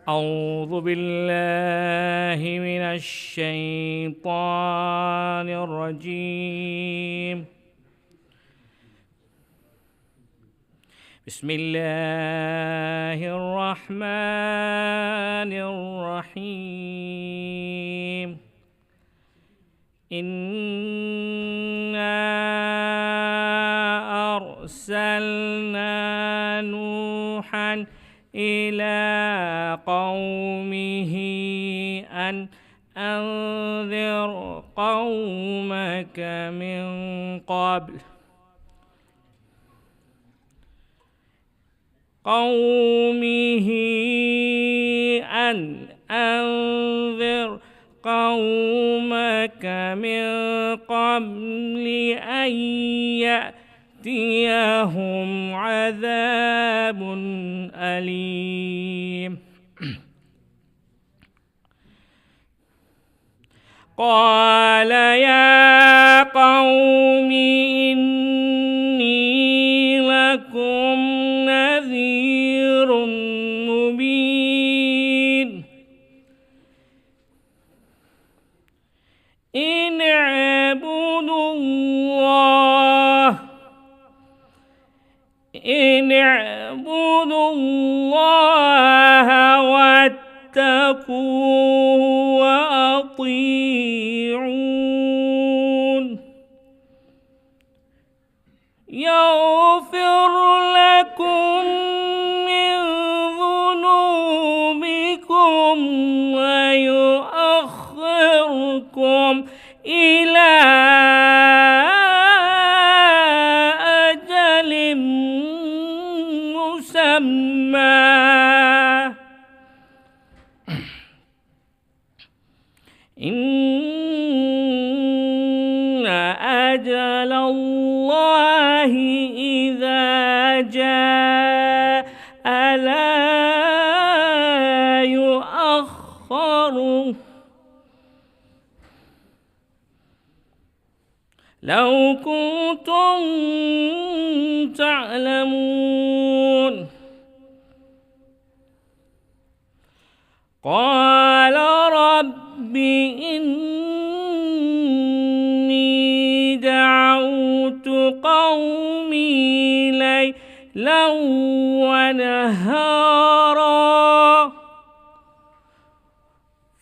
أعوذ بالله من الشيطان الرجيم. بسم الله الرحمن الرحيم. إنا أرسلنا نوحا إلى قومه أن أنذر قومك من قبل أن يأتيهم عذاب أليم. قال يا قوم إني لكم نذير مبين. إن اعبدوا الله واتقوه وأطيعون. يغفر لكم من ذنوبكم ويؤخركم إلى أجل مسمى. إن أجل الله إذا جاء لا يؤخر. لو كنتم تعلمون. قال رب إني دعوت قومي ليلا ونهارا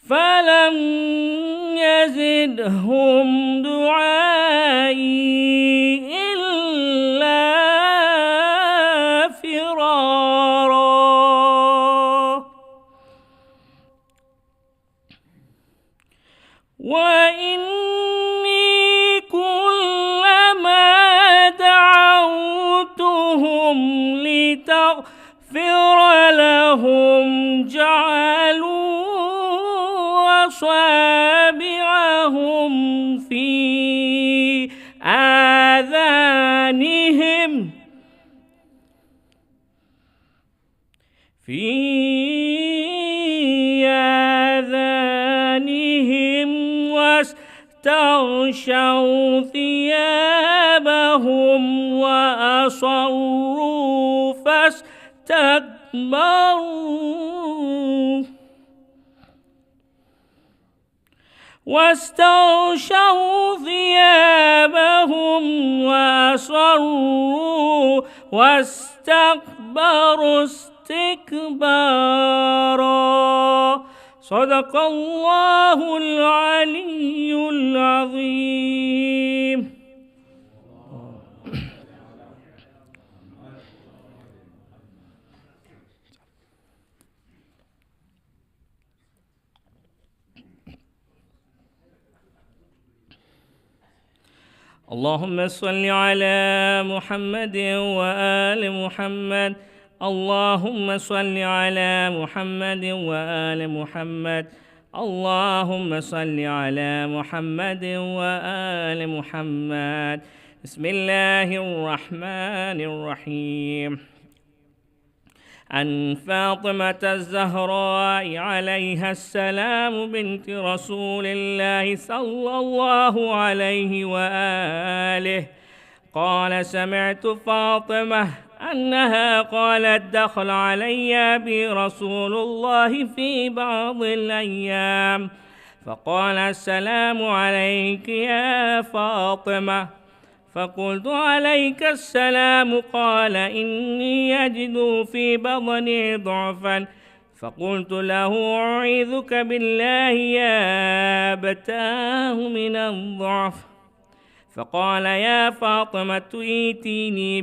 فلم يزدهم دعائي إلا فرارا. وإني كلما دعوتهم لتغفر لهم جعلوا أصابعهم في آذانهم واستغشوا ثيابهم وأصروا واستكبروا استكبارا. صدق الله العلي العظيم. اللهم صل على محمد وآل محمد. اللهم صل على محمد وآل محمد. اللهم صل على محمد وآل محمد. بسم الله الرحمن الرحيم. عن فاطمة الزهراء عليها السلام بنت رسول الله صلى الله عليه وآله قال: سمعت فاطمة أنها قالت دخل علي برسول الله في بعض الأيام فقال السلام عليك يا فاطمة، فقلت عليك السلام، قال إني أجد في بطني ضعفا، فقلت له أعيذك بالله يا أبتاه من الضعف، فقال يا فاطمة ائتيني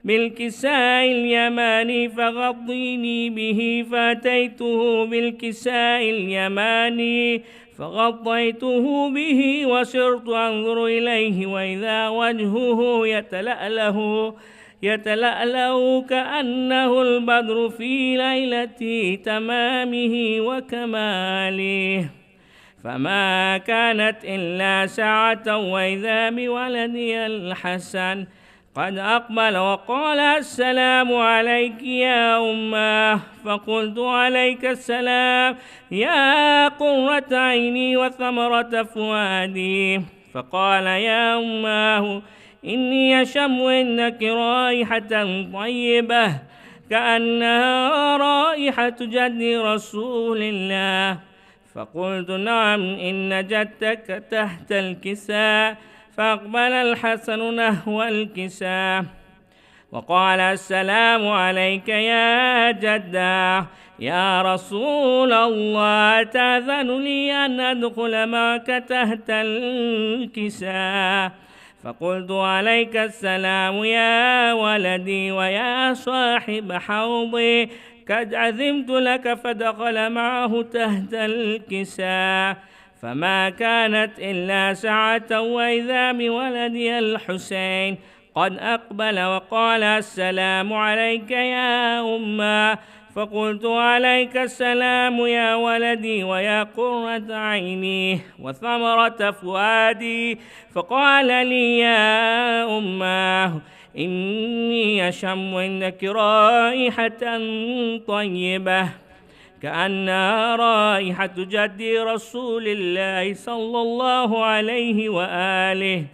بالكساء اليماني فغطيني به، فأتيته بالكساء اليماني فغطيته به وصرت أنظر إليه وإذا وجهه يتلألأ كأنه البدر في ليلة تمامه وكماله، فما كانت إلا ساعة وإذا بولدي الحسن قد أقبل وقال السلام عليك يا أماه، فقلت عليك السلام يا قرة عيني وثمرة فؤادي، فقال يا أماه إني أشم عندك رائحة طيبة كأنها رائحة جد رسول الله، فقلت نعم إن جدتك تحت الكساء، فأقبل الحسن نحو الكساء وقال السلام عليك يا جدة يا رسول الله، تأذن لي أن أدخل معك تحت الكساء، فقلت عليك السلام يا ولدي ويا صاحب حوضي، قد عزمت لك، فدخل معه تحت الكساء، فما كانت إلا ساعة وإذا بولدي الحسين قد أقبل وقال السلام عليك يا أمه، فقلت عليك السلام يا ولدي ويا قرة عيني وثمرة فؤادي، فقال لي يا أمه إني أشم عندك رائحة طيبة كأنها رائحة جد رسول الله صلى الله عليه وآله،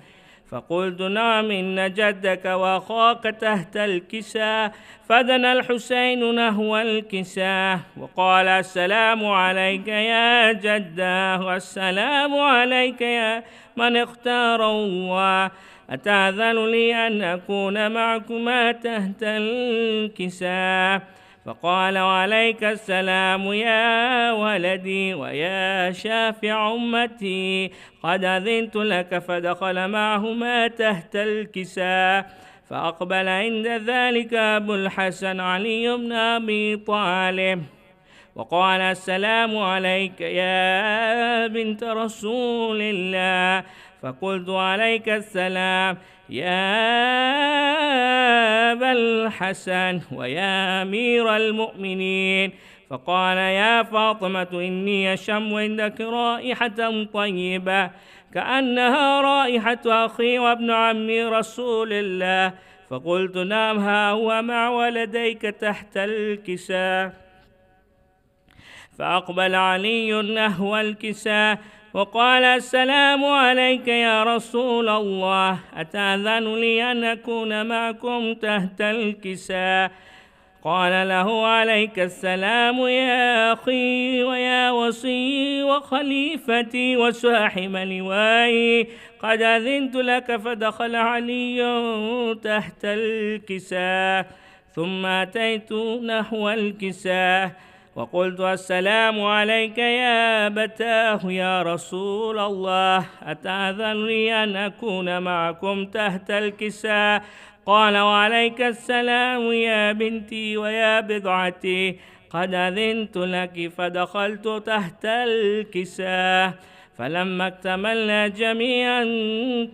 فقلت نعم إن جدك وأخاك تحت الكساء، فدنا الحسين نحو الكساء وقال السلام عليك يا جده والسلام عليك يا من اختار الله، أتأذن لي أن أكون معكما تحت الكساء، فقال عليك السلام يا ولدي ويا شافع أمتي، قد أذنت لك، فدخل معهما تحت الكساء، فأقبل عند ذلك أبو الحسن علي بن أبي طالب وقال السلام عليك يا بنت رسول الله، فقلت عليك السلام يا أبا الحسن ويا أمير المؤمنين، فقال يا فاطمة إني أشم عندك رائحة طيبة كأنها رائحة أخي وابن عمي رسول الله، فقلت نعم ها هو مع ولديك تحت الكساء، فأقبل علي نحو الكساء وقال السلام عليك يا رسول الله، أتأذن لي أن أكون معكم تحت الكساء، قال له عليك السلام يا أخي ويا وصي وخليفتي وصاحب لوائي، قد أذنت لك، فدخل علي تحت الكساء، ثم أتيت نحو الكساء وقلت السلام عليك يا أبتاه يا رسول الله، أتأذن لي أن أكون معكم تحت الكساء، قال وعليك السلام يا بنتي ويا بضعتي، قد أذنت لك، فدخلت تحت الكساء، فلما اكتملنا جميعا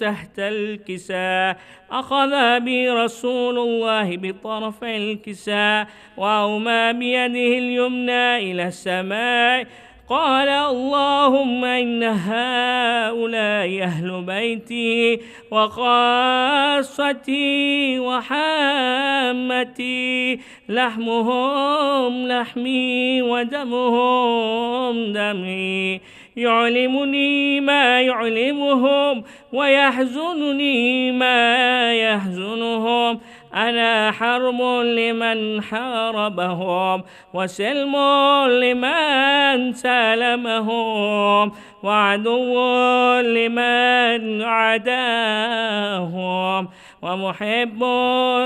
تحت الكساء أخذ بي رسول الله بطرف الكساء وأومى بيده اليمنى إلى السماء، قال اللهم إن هؤلاء أهل بيتي وخاصتي وحامتي، لحمهم لحمي ودمهم دمي، يعلمني ما يعلمهم ويحزنني ما يحزنهم. أنا حرب لمن حاربهم وسلم لمن سالمهم وعدو لمن عداهم ومحب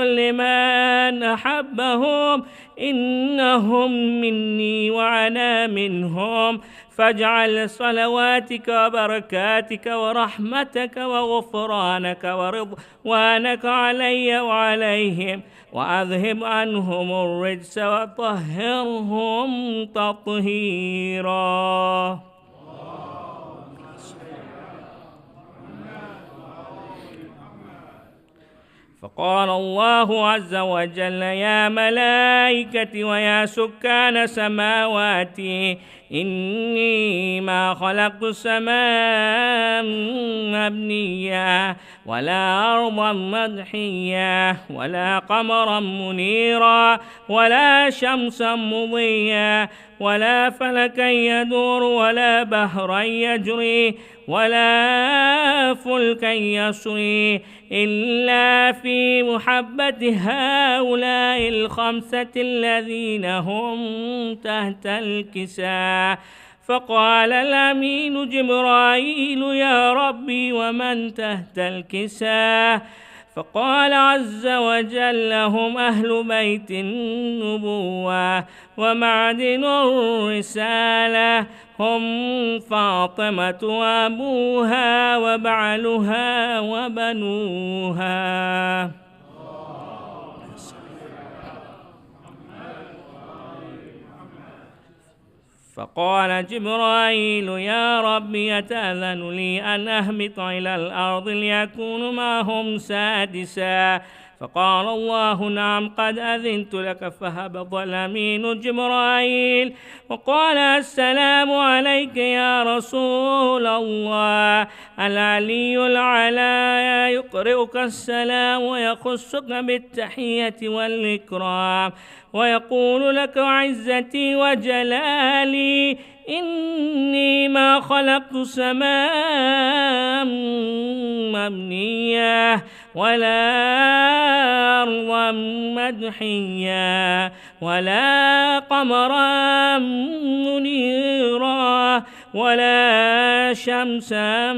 لمن أحبهم. إنهم مني وأنا منهم، فاجعل صلواتك وبركاتك ورحمتك وغفرانك ورضوانك علي وعليهم، وأذهب عنهم الرجس وطهرهم تطهيرا. فقال الله عز وجل: يا ملائكتي ويا سكان سماواتي، إني ما خلقت السماء مبنيا ولا أرضا مدحيا ولا قمرا منيرا ولا شمسا مضيا ولا فلكا يدور ولا بحرا يجري ولا فلكا يسري إلا في محبة هؤلاء الخمسة الذين هم تحت الكساء. فقال الأمين جبرائيل: يا ربي ومن تحت الكساء؟ فقال عز وجل: هم أهل بيت النبوة ومعدن الرسالة، هم فاطمة وأبوها وبعلها وبنوها. فقال جبرائيل: يا ربي أتأذن لي أن أهبط إلى الأرض ليكون معهم سادسا؟ فقال الله: نعم، قد أذنت لك. فهبط الأمين جبرائيل وقال: السلام عليك يا رسول الله. العلي العلا يقرئك السلام ويخصك بالتحية والإكرام ويقول لك: عزتي وجلالي، إني ما خلقت سماء مبنية ولا أرضا مدحية ولا قمرا منيرا ولا شمسا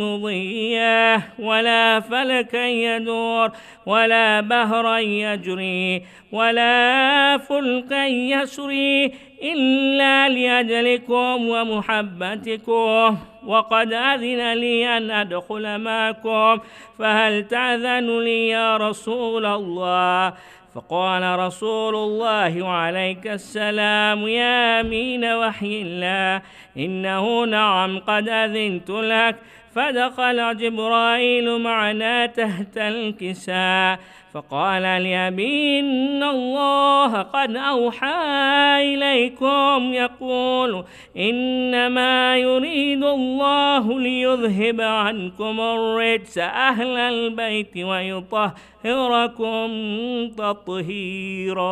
مضية ولا فلكا يدور ولا بحرا يجري ولا فلكا يسري إلا لأجلكم ومحبتكم، وقد أذن لي أن أدخل معكم، فهل تأذن لي يا رسول الله؟ فقال رسول الله عليك السلام: يا أمين وحي الله، إنه نعم، قد أذنت لك. فدخل جبرائيل معنا تحت الكساء فقال لأبي: إن الله قد أوحى إليكم يقول: إنما يريد الله ليذهب عنكم الرجس أهل البيت ويطهركم تطهيرا.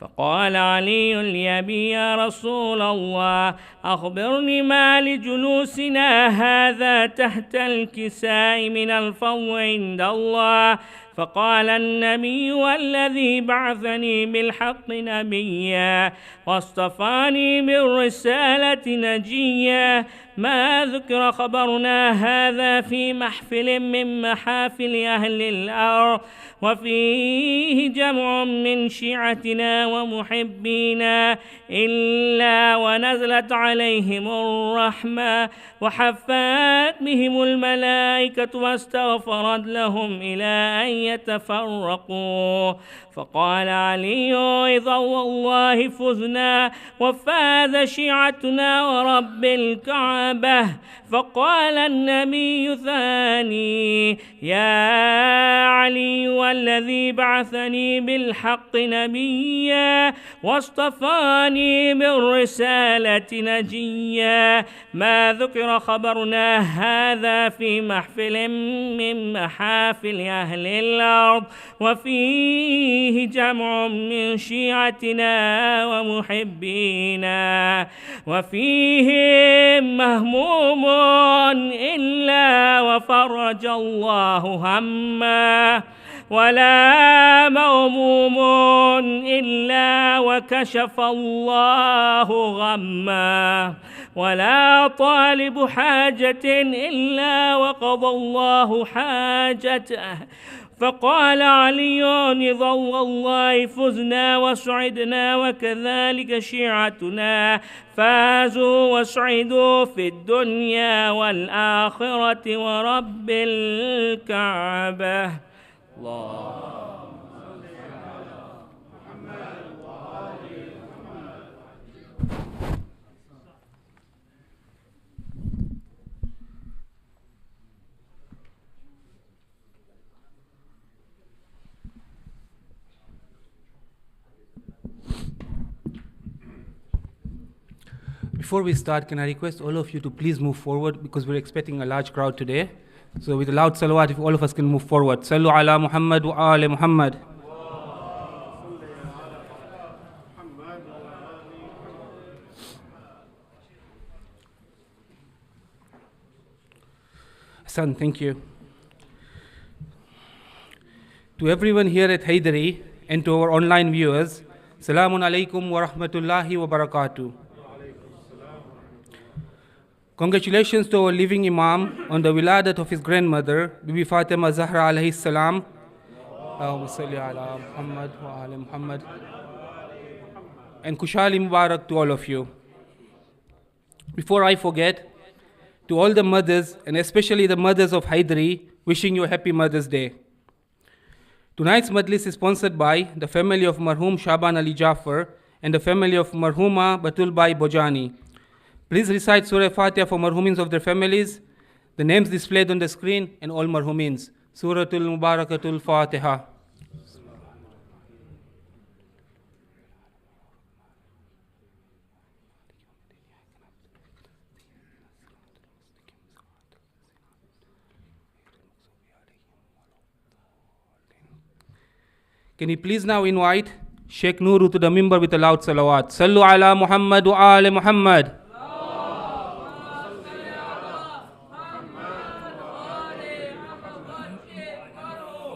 فقال علي لأبي: يا رسول الله، أخبرني ما لجلوسنا هذا تحت الكساء من الفضل عند الله. فقال النبي: والذي بعثني بالحق نبيا واصطفاني بالرسالة نجيا، ما ذكر خبرنا هذا في محفل من محافل أهل الأرض، وفيه جمع من شيعتنا ومحبينا، إلا ونزلت عليهم الرحمة وحفت بهم الملائكة واستغفرت لهم إلى أن يتفرقوا. فقال علي: إذا والله فزنا وفاز شيعتنا ورب الكعبة. فقال النبي ثاني: يا علي والذي بعثني بالحق نبيا واصطفاني بالرسالة نجيا ما ذكر خبرنا هذا في محفل من محافل أهل الأرض وفيه جمع من شيعتنا ومحبينا وفيهم مهموم إلا وفرج الله همه ولا موموم إلا وكشف الله غمه ولا طالب حاجة إلا وقضى الله حاجته فقال علي رضي الله فزنا وسعدنا وكذلك شيعتنا فازوا وسعدوا في الدنيا والآخرة ورب الكعبة الله. Before we start, can I request all of you to please move forward because we're expecting a large crowd today. So with a loud salawat, if all of us can move forward. Sallu ala Muhammad wa ali Muhammad. Hassan, thank you. To everyone here at Hyderi and to our online viewers, Salamun alaikum wa rahmatullahi wa barakatuh. Congratulations to our living Imam on the Wiladat of his grandmother, Bibi Fatima Zahara alayhi salam. Allahumma salli ala Muhammad wa ali Muhammad. And Kushali Mubarak to all of you. Before I forget, to all the mothers, and especially the mothers of Hyderi, wishing you a happy Mother's Day. Tonight's majlis is sponsored by the family of Marhum Shaban Ali Jafar and the family of Marhuma Batul Bai Bojani. Please recite Surah Fatiha for marhumins of their families, the names displayed on the screen, and all marhumins. Suratul Mubarakatul Fatiha. Can you please now invite Sheikh Nuru to the mimbar with a loud salawat. Sallu ala Muhammad wa ali Muhammad.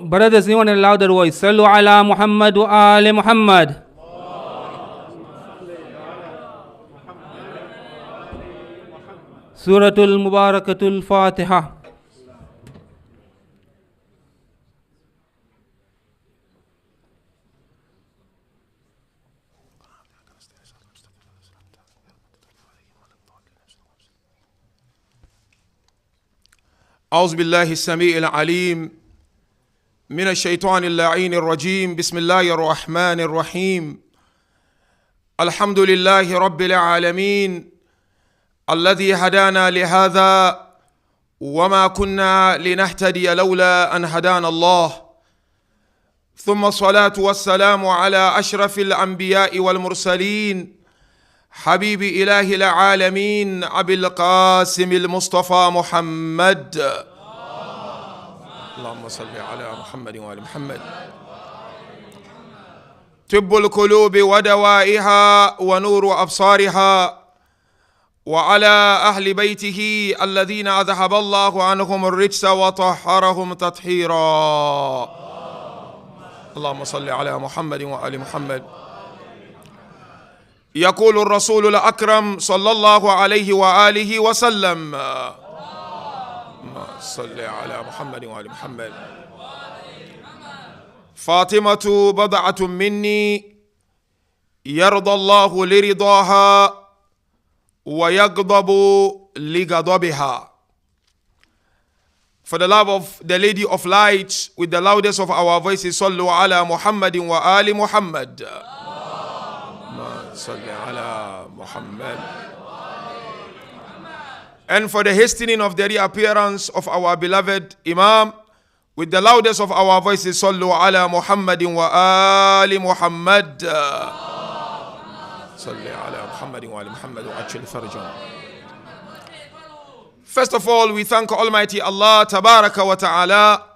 Brothers, anyone in a louder voice? Sallu ala Muhammad wa ali Muhammad. Suratul Mubarakatul Fatiha. أعوذ بالله السميع العليم من الشيطان اللعين الرجيم بسم الله الرحمن الرحيم الحمد لله رب العالمين الذي هدانا لهذا وما كنا لنهتدي لولا أن هدانا الله ثم الصلاة والسلام على أشرف الأنبياء والمرسلين حبيب إله العالمين أبي القاسم المصطفى محمد اللهم صل على محمد وآل محمد طب القلوب ودوائها ونور أبصارها وعلى أهل بيته الذين أذهب الله عنهم الرجس وطهرهم تطهيرا اللهم صل على محمد وآل محمد يقول الرسول الأكرم صلى الله عليه وآله وسلم صل على محمد وآل محمد فاطمة بضعة مني يرضى الله لرضاها ويغضب لغضبها. For the love of the Lady of Light, with the loudest of our voices, صلوا على محمد وآل محمد. صل على محمد. And for the hastening of the reappearance of our beloved Imam, With the loudest of our voices, Sallu ala Muhammadin wa ali Muhammad. Salli ala Muhammadin wa ali Muhammad wa ajil farajahum. First of all, we thank Almighty Allah Tabaraka wa Ta'ala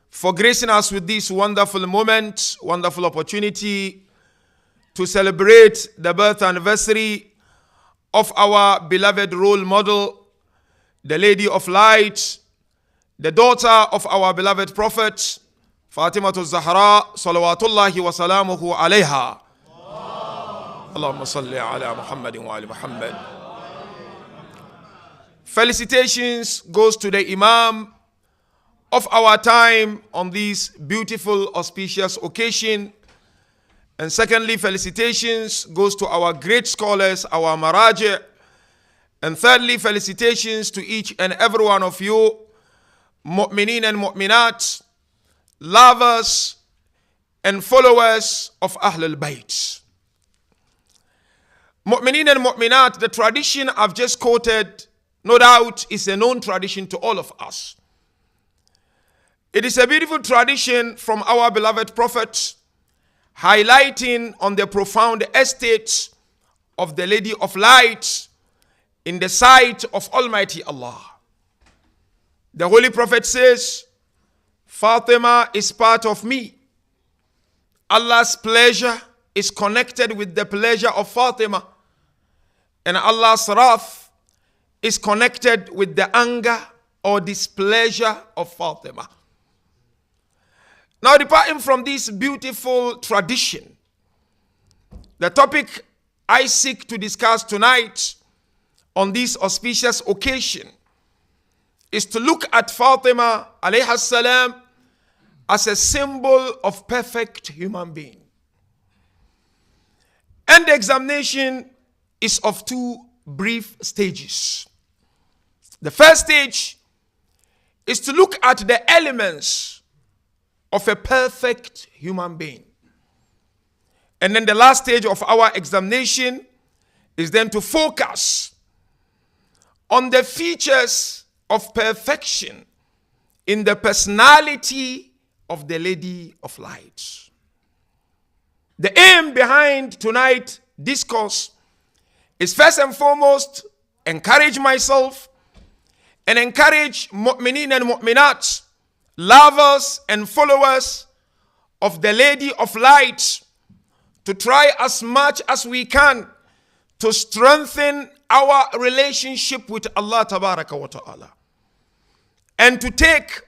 for gracing us with this wonderful moment, wonderful opportunity to celebrate the birth anniversary of our beloved role model, the Lady of Light, the daughter of our beloved Prophet, Fatima Zahara, salawatullahi wa salamuhu alayha. Allahumma salli ala Muhammadin wa ali Muhammad. Felicitations goes to the Imam of our time on this beautiful, auspicious occasion. And secondly, felicitations goes to our great scholars, our maraji. And thirdly, felicitations to each and every one of you, mu'mineen and mu'minat, lovers and followers of Ahlul Bayt. Mu'mineen and mu'minat, the tradition I've just quoted, no doubt is a known tradition to all of us. It is a beautiful tradition from our beloved Prophet, highlighting on the profound estate of the Lady of Light in the sight of Almighty Allah. The Holy Prophet says, Fatima is part of me. Allah's pleasure is connected with the pleasure of Fatima, and Allah's wrath is connected with the anger or displeasure of Fatima. Now, departing from this beautiful tradition, the topic I seek to discuss tonight on this auspicious occasion is to look at Fatima alayha salam as a symbol of perfect human being. And the examination is of two brief stages. The first stage is to look at the elements of a perfect human being. And then the last stage of our examination is then to focus on the features of perfection in the personality of the Lady of Light. The aim behind tonight's discourse is first and foremost encourage myself and encourage mu'mineen and mu'minat, lovers and followers of the Lady of Light, to try as much as we can to strengthen our relationship with Allah Tabaraka wa Ta'ala, and to take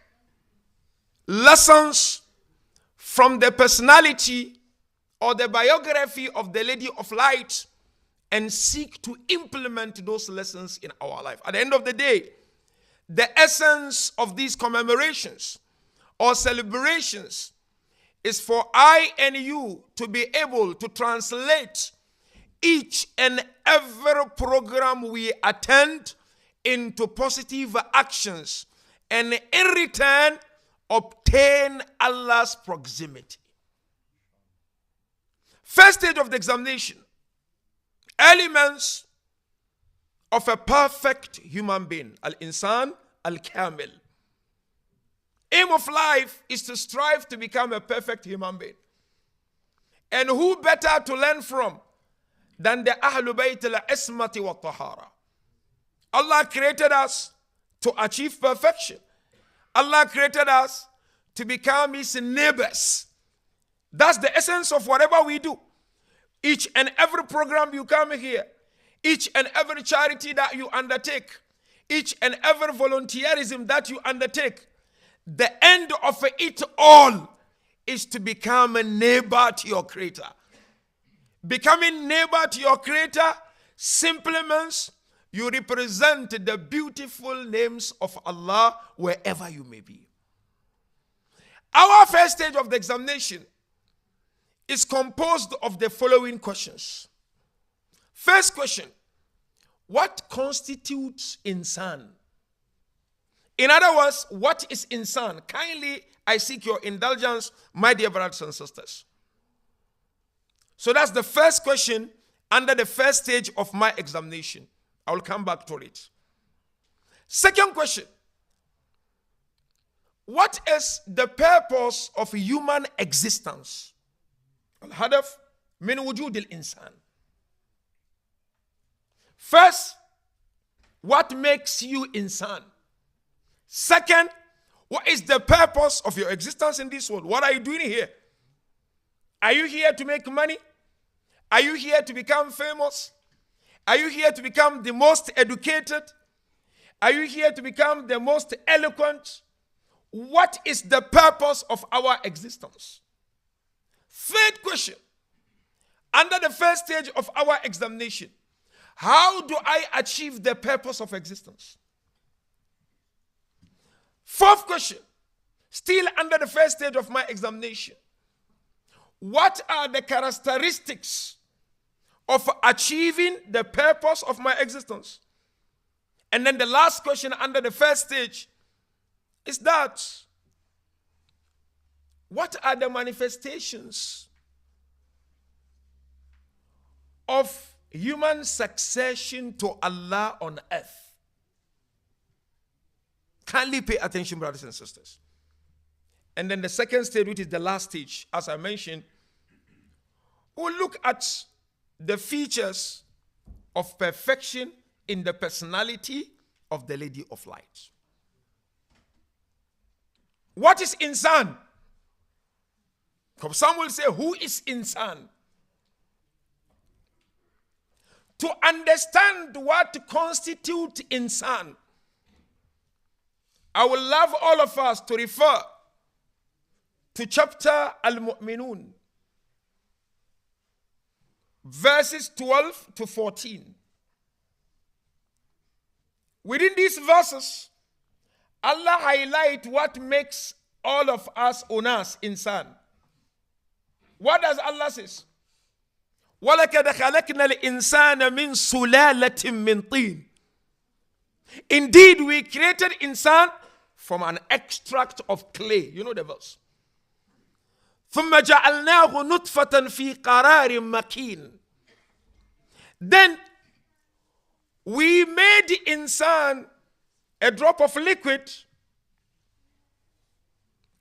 lessons from the personality or the biography of the Lady of Light and seek to implement those lessons in our life. At the end of the day, the essence of these commemorations or celebrations is for I and you to be able to translate each and every program we attend into positive actions, and in return obtain Allah's proximity. First stage of the examination: elements of a perfect human being, al-insan al-kamil. Aim of life is to strive to become a perfect human being. And who better to learn from than the Ahlul Bayt al-Ismati wa Tahara? Allah created us to achieve perfection. Allah created us to become His neighbors. That's the essence of whatever we do. Each and every program you come here, each and every charity that you undertake, each and every volunteerism that you undertake, the end of it all is to become a neighbor to your Creator. Becoming neighbor to your Creator simply means you represent the beautiful names of Allah wherever you may be. Our first stage of the examination is composed of the following questions. First question: what constitutes insan? In other words, what is insan? Kindly, I seek your indulgence, my dear brothers and sisters. So that's the first question under the first stage of my examination. I will come back to it. Second question: What is the purpose of human existence? Al-hadaf min wujud al-insan. First, what makes you insan? Second, what is the purpose of your existence in this world? What are you doing here? Are you here to make money? Are you here to become famous? Are you here to become the most educated? Are you here to become the most eloquent? What is the purpose of our existence? Third question, under the first stage of our examination, how do I achieve the purpose of existence? Fourth question, still under the first stage of my examination, what are the characteristics of achieving the purpose of my existence? And then the last question under the first stage is that, what are the manifestations of human succession to Allah on earth? Kindly pay attention, brothers and sisters. And then the second stage, which is the last stage, as I mentioned, we'll look at the features of perfection in the personality of the Lady of Light. What is insan? Some will say, who is insan? To understand what constitutes insan, I would love all of us to refer to chapter Al-Mu'minun, verses 12 to 14. Within these verses, Allah highlights what makes all of us unas insan. What does Allah say? وَلَكَدْ خَلَقْنَا الْإِنسَانَ مِنْ سُلَالَةٍ مِنْ طِينٍ. Indeed, we created insan from an extract of clay. You know the verse. ثُمَّ جَعَلْنَاهُ نُطْفَةً فِي قَرَارٍ مَكِينٍ. Then we made the insan a drop of liquid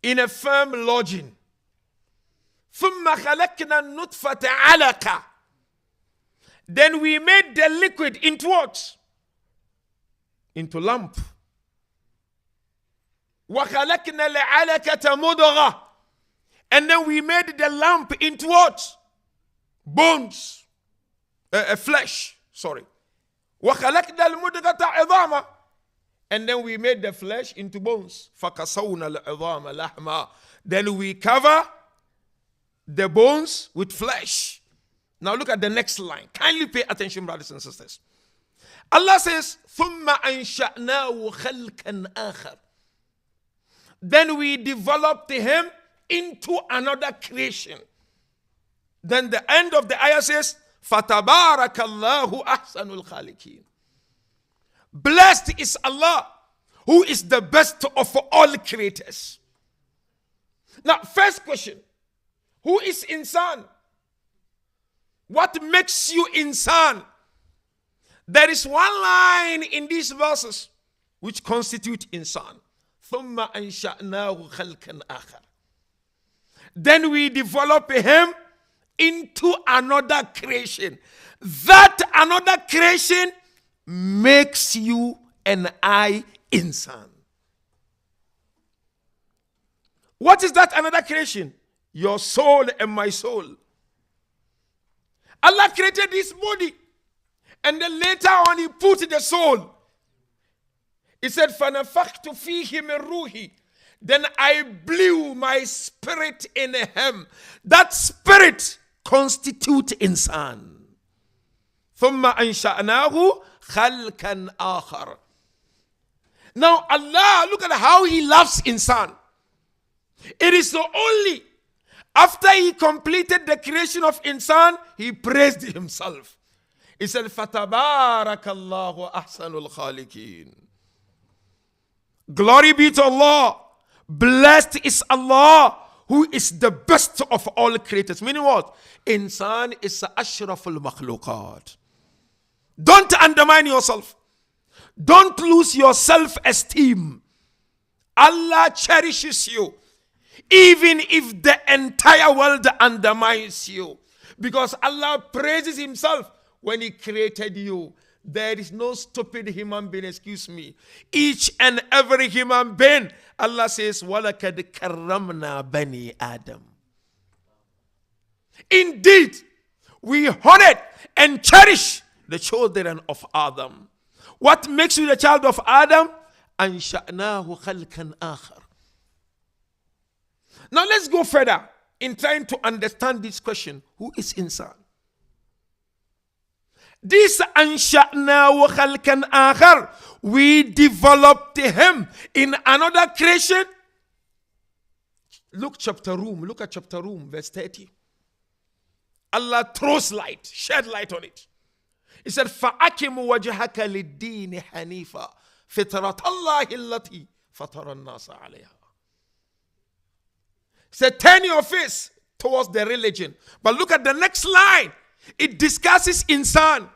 in a firm lodging. ثُمَّ خَلَقْنَا النُّطْفَةَ عَلَقًا. Then we made the liquid into what? Into lump. وَخَلَقْنَا الْعَلَقَةَ مُضْغَةً. And then we made the lump into what? Bones. Flesh. Sorry. وَخَلَقْنَا الْمُضْغَةَ عِظَامًا. And then we made the flesh into bones. فَكَسَوْنَا الْعِظَامَ لَحْمًا. Then we cover the bones with flesh. Now look at the next line. Kindly pay attention, brothers and sisters. Allah says, ثُمَّ أَنشَأْنَاهُ خَلْقًا آخَرَ. Then we developed him into another creation. Then the end of the ayah says, فَتَبَارَكَ اللَّهُ أَحْسَنُ الْخَالِقِينَ. Blessed is Allah, who is the best of all creators. Now, first question, who is insan? What makes you insan? There is one line in these verses which constitute insan. ثُمَّ أَنشَأْنَاهُ خَلْقًا آخَرَ. Then we develop him into another creation. That another creation makes you and I insan. What is that another creation? Your soul and my soul. Allah created this body, and then later on he put the soul. He said, فَنَفَخْتُ فِيهِ مِنْ رُوحِي. Then I blew my spirit in him. That spirit constitutes insan. ثُمَّ أَنْشَأْنَاهُ خَلْقًا آخَرَ. Now Allah, look at how he loves insan. It is so only after he completed the creation of insan, he praised himself. He said, فَتَبَارَكَ اللَّهُ أَحْسَنُ الْخَالِقِينَ. Glory be to Allah. Blessed is Allah, who is the best of all creators. Meaning what? Insan is ashraful makhluqat. Don't undermine yourself. Don't lose your self-esteem. Allah cherishes you, even if the entire world undermines you. Because Allah praises himself when he created you. There is no stupid human being, excuse me. Each and every human being, Allah says, وَلَكَدْ كَرَّمْنَا بَنِي Adam. Indeed, we honored and cherish the children of Adam. What makes you the child of Adam? أَنْشَأْنَاهُ خَلْقًا آخَرَ. Now let's go further in trying to understand this question. Who is insan? This أَنْشَأْنَاهُ خَلْقًا آخَرَ, we developed him in another creation. Look at chapter Rum, verse 30. Allah throws light, shed light on it. He said, فَأَكِمُ وَجْهَكَ لِلدِّينِ حَنِيفًا فِطْرَةَ اللَّهِ الَّتِي فَطَرَ النَّاسَ عَلَيْهَا. He said, turn your face towards the religion. But look at the next line. It discusses insan.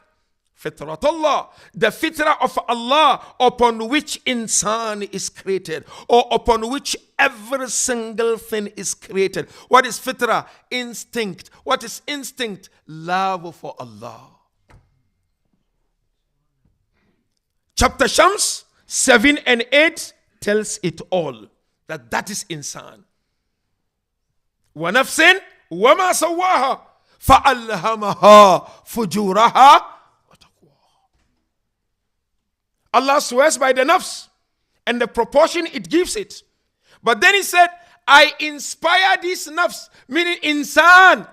فِطْرَةَ اللَّهِ, the fitrah of Allah upon which insan is created, or upon which every single thing is created. What is fitrah? Instinct. What is instinct? Love for Allah. Chapter Shams 7 and 8 tells it all. That is insan. وَنَفْسٍ وَمَا سَوَّاهَا فَأَلْهَمَهَا فُجُورَهَا. Allah swears by the nafs and the proportion it gives it. But then he said, I inspire this nafs, meaning insan,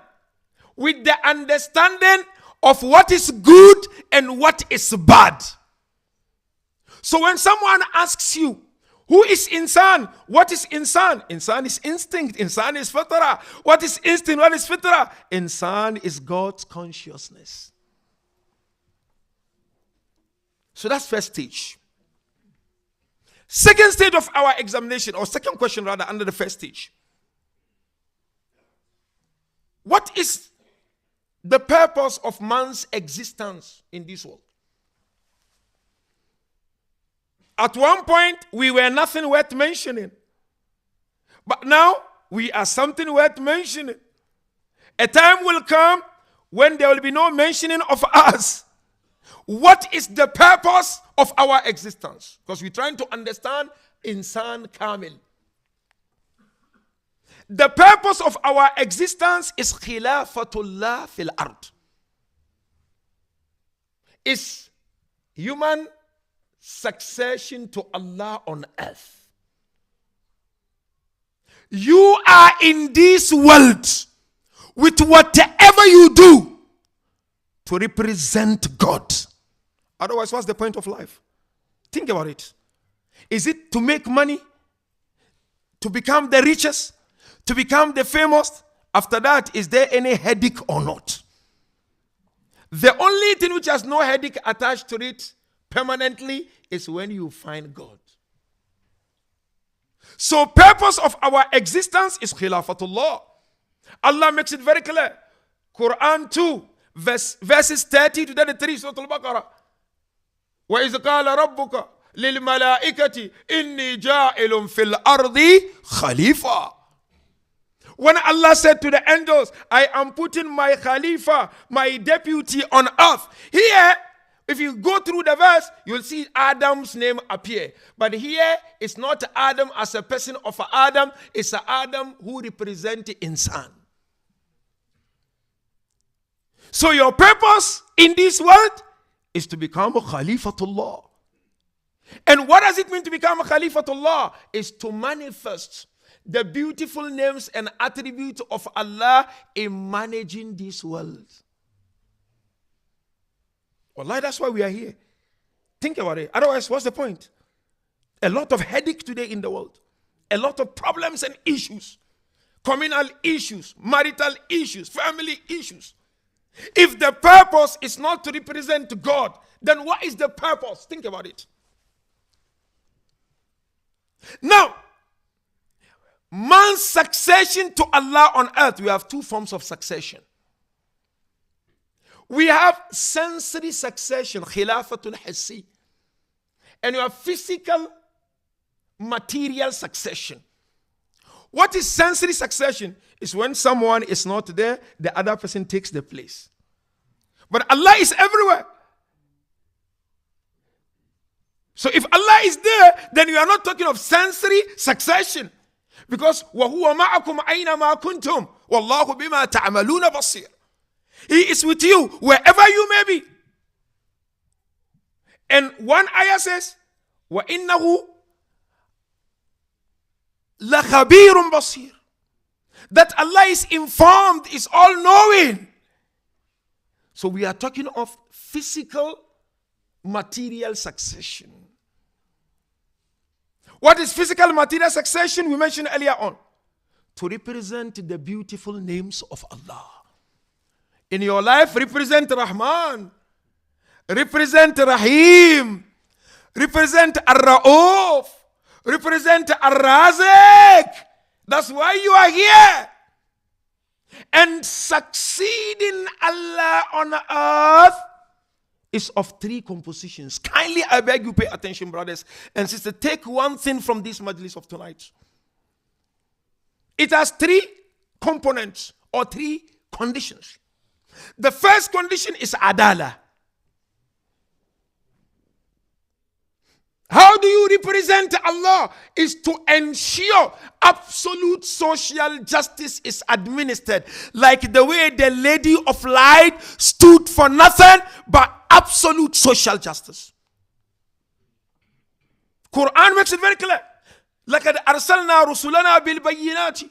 with the understanding of what is good and what is bad. So when someone asks you, who is insan? What is insan? Insan is instinct. Insan is fitrah. What is instinct? What is fitrah? Insan is God's consciousness. So that's first stage. Second stage of our examination, or second question rather, under the first stage. What is the purpose of man's existence in this world? At one point, we were nothing worth mentioning. But now, we are something worth mentioning. A time will come when there will be no mentioning of us. What is the purpose of our existence? Because we're trying to understand insan kamil. The purpose of our existence is khilafatullah fil ard. Is human succession to Allah on earth. You are in this world with whatever you do to represent God. Otherwise, what's the point of life? Think about it. Is it to make money? To become the richest? To become the famous? After that, is there any headache or not? The only thing which has no headache attached to it permanently is when you find God. So purpose of our existence is khilafatullah. Allah makes it very clear. Quran 2, verses 30 to 33, Surah Al-Baqarah. وَإِذْ قَالَ رَبُّكَ لِلْمَلَائِكَةِ إِنِّي جَاعِلٌ فِي الْأَرْضِ خَلِيفَةً. When Allah said to the angels, I am putting my Khalifa, my deputy on earth. Here, if you go through the verse, you'll see Adam's name appear. But here, it's not Adam as a person of Adam, it's Adam who represents insan. So your purpose in this world is to become a Khalifatullah. And what does it mean to become a Khalifatullah? Is to manifest the beautiful names and attributes of Allah in managing this world. Wallahi, that's why we are here. Think about it. Otherwise, what's the point? A lot of headache today in the world. A lot of problems and issues. Communal issues, marital issues, family issues. If the purpose is not to represent God, then what is the purpose? Think about it. Now, man's succession to Allah on earth, we have two forms of succession. We have sensory succession, khilafatul hissi. And you have physical material succession. What is sensory succession? Is when someone is not there, the other person takes the place. But Allah is everywhere. So if Allah is there, then you are not talking of sensory succession. Because وَهُوَ مَعَكُمْ أَيْنَمَا كُنْتُمْ وَاللَّهُ بِمَا تَعْمَلُونَ بَصِيرٌ. He is with you wherever you may be. And one ayah says, وَإِنَّهُ لَخَبِيرٌ بَصِيرٌ. That Allah is informed, is all-knowing. So we are talking of physical, material succession. What is physical, material succession? We mentioned earlier on. To represent the beautiful names of Allah. In your life, represent Rahman. Represent Rahim. Represent Ar-Ra'uf. Represent Ar-Razik. That's why you are here. And succeeding Allah on earth is of three compositions. Kindly, I beg you, pay attention, brothers and sisters. Take one thing from this majlis of tonight. It has three components or three conditions. The first condition is adala. How do you represent Allah? Is to ensure absolute social justice is administered. Like the way the Lady of Light stood for nothing but absolute social justice. Quran makes it very clear. لَقَدْ أَرْسَلْنَا رُسُلَنَا بِالْبَيِّنَاتِ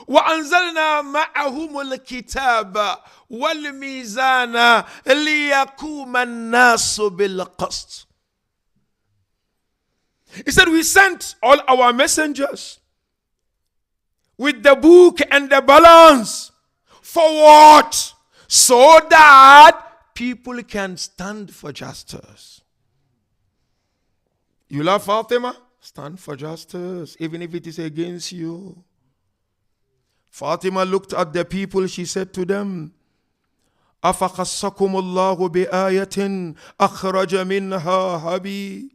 وَأَنزَلْنَا مَعَهُمُ الْكِتَابَ وَالْمِيزَانَ لِيَقُومَ النَّاسُ بِالْقِسْطِ. He said, we sent all our messengers with the book and the balance. For what? So that people can stand for justice. You love Fatima? Stand for justice, even if it is against you. Fatima looked at the people, she said to them, أَفَخَصَّكُمُ اللَّهُ بِآيَةٍ أَخْرَجَ مِنْهَا هَبِي.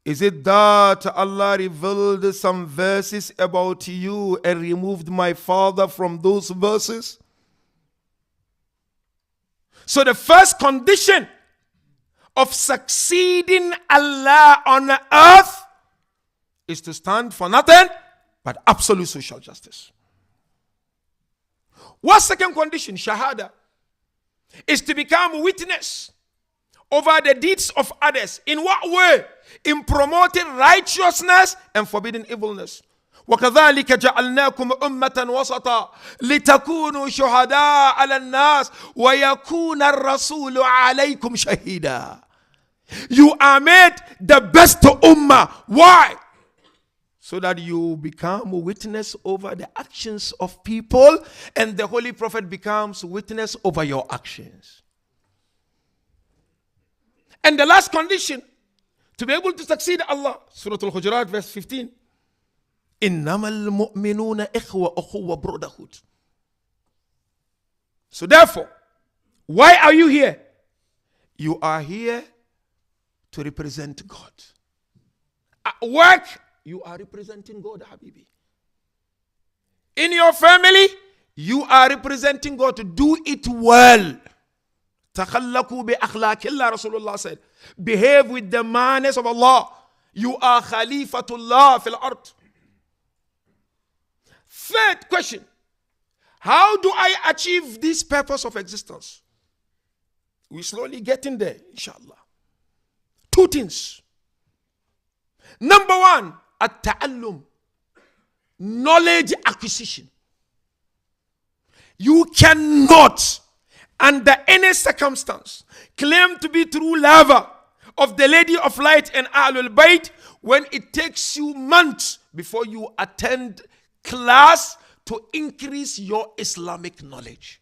Is it that Allah revealed some verses about you and removed my father from those verses? So the first condition of succeeding Allah on earth is to stand for nothing but absolute social justice. What second condition? Shahada. Is to become witness over the deeds of others. In what way? In promoting righteousness and forbidding evilness. وَكَذَلِكَ جَعَلْنَاكُمْ أُمَّةً وَسَطًا لِتَكُونُوا شُهَدَاءَ عَلَى النَّاسِ وَيَكُونَ الرَّسُولُ عَلَيْكُمْ شَهِيدًا. You are made the best ummah. Why? So that you become a witness over the actions of people, and the Holy Prophet becomes witness over your actions. And the last condition to be able to succeed Allah, Surah Al-Hujurat verse 15. إِنَّمَا الْمُؤْمِنُونَ إِخْوَةٌ أُخُوَّةٌ brotherhood. So therefore, why are you here? You are here to represent God. At work, you are representing God, Habibi. In your family, you are representing God. To do it well. تَخَلَّقُوا بِأَخْلَاقِ اللَّهِ Rasulullah said. Behave with the manners of Allah. You are Khalifatullah fil ard. Third question. How do I achieve this purpose of existence? We're slowly getting there, inshallah. Two things. Number one, at-ta'allum. Knowledge acquisition. You cannot, under any circumstance, claim to be true lover of the Lady of Light and Ahlul Bayt when it takes you months before you attend class to increase your Islamic knowledge.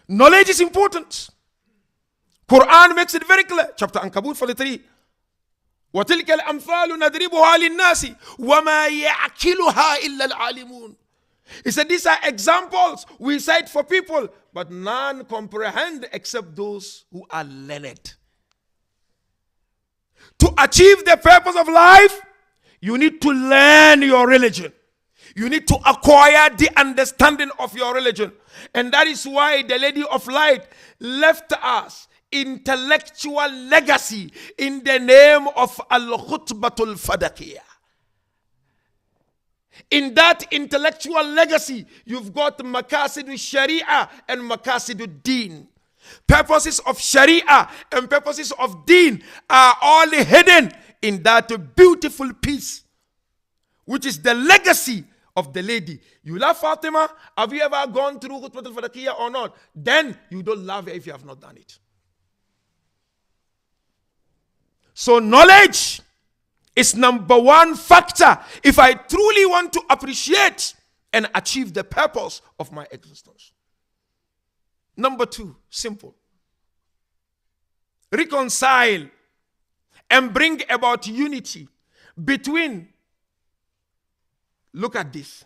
Knowledge is important. Quran makes it very clear. Chapter Ankabut 43. وَتِلْكَ الْأَمْثَالُ نَدْرِبُهَا لِلنَّاسِ وَمَا يَعْقِلُهَا إِلَّا الْعَالِمُونَ. He said these are examples we cite for people, but none comprehend except those who are learned. To achieve the purpose of life, you need to learn your religion. You need to acquire the understanding of your religion. And that is why the Lady of Light left us intellectual legacy in the name of Al-Khutbatul Fadaqiyah. In that intellectual legacy, you've got Maqasid Sharia and Maqasid Deen. Purposes of Sharia and purposes of Deen are all hidden in that beautiful piece, which is the legacy of the lady. You love Fatima? Have you ever gone through Khutbatul Fadaqiyah or not? Then you don't love her if you have not done it. So knowledge is number one factor if I truly want to appreciate and achieve the purpose of my existence. Number two, simple. Reconcile and bring about unity between, look at this,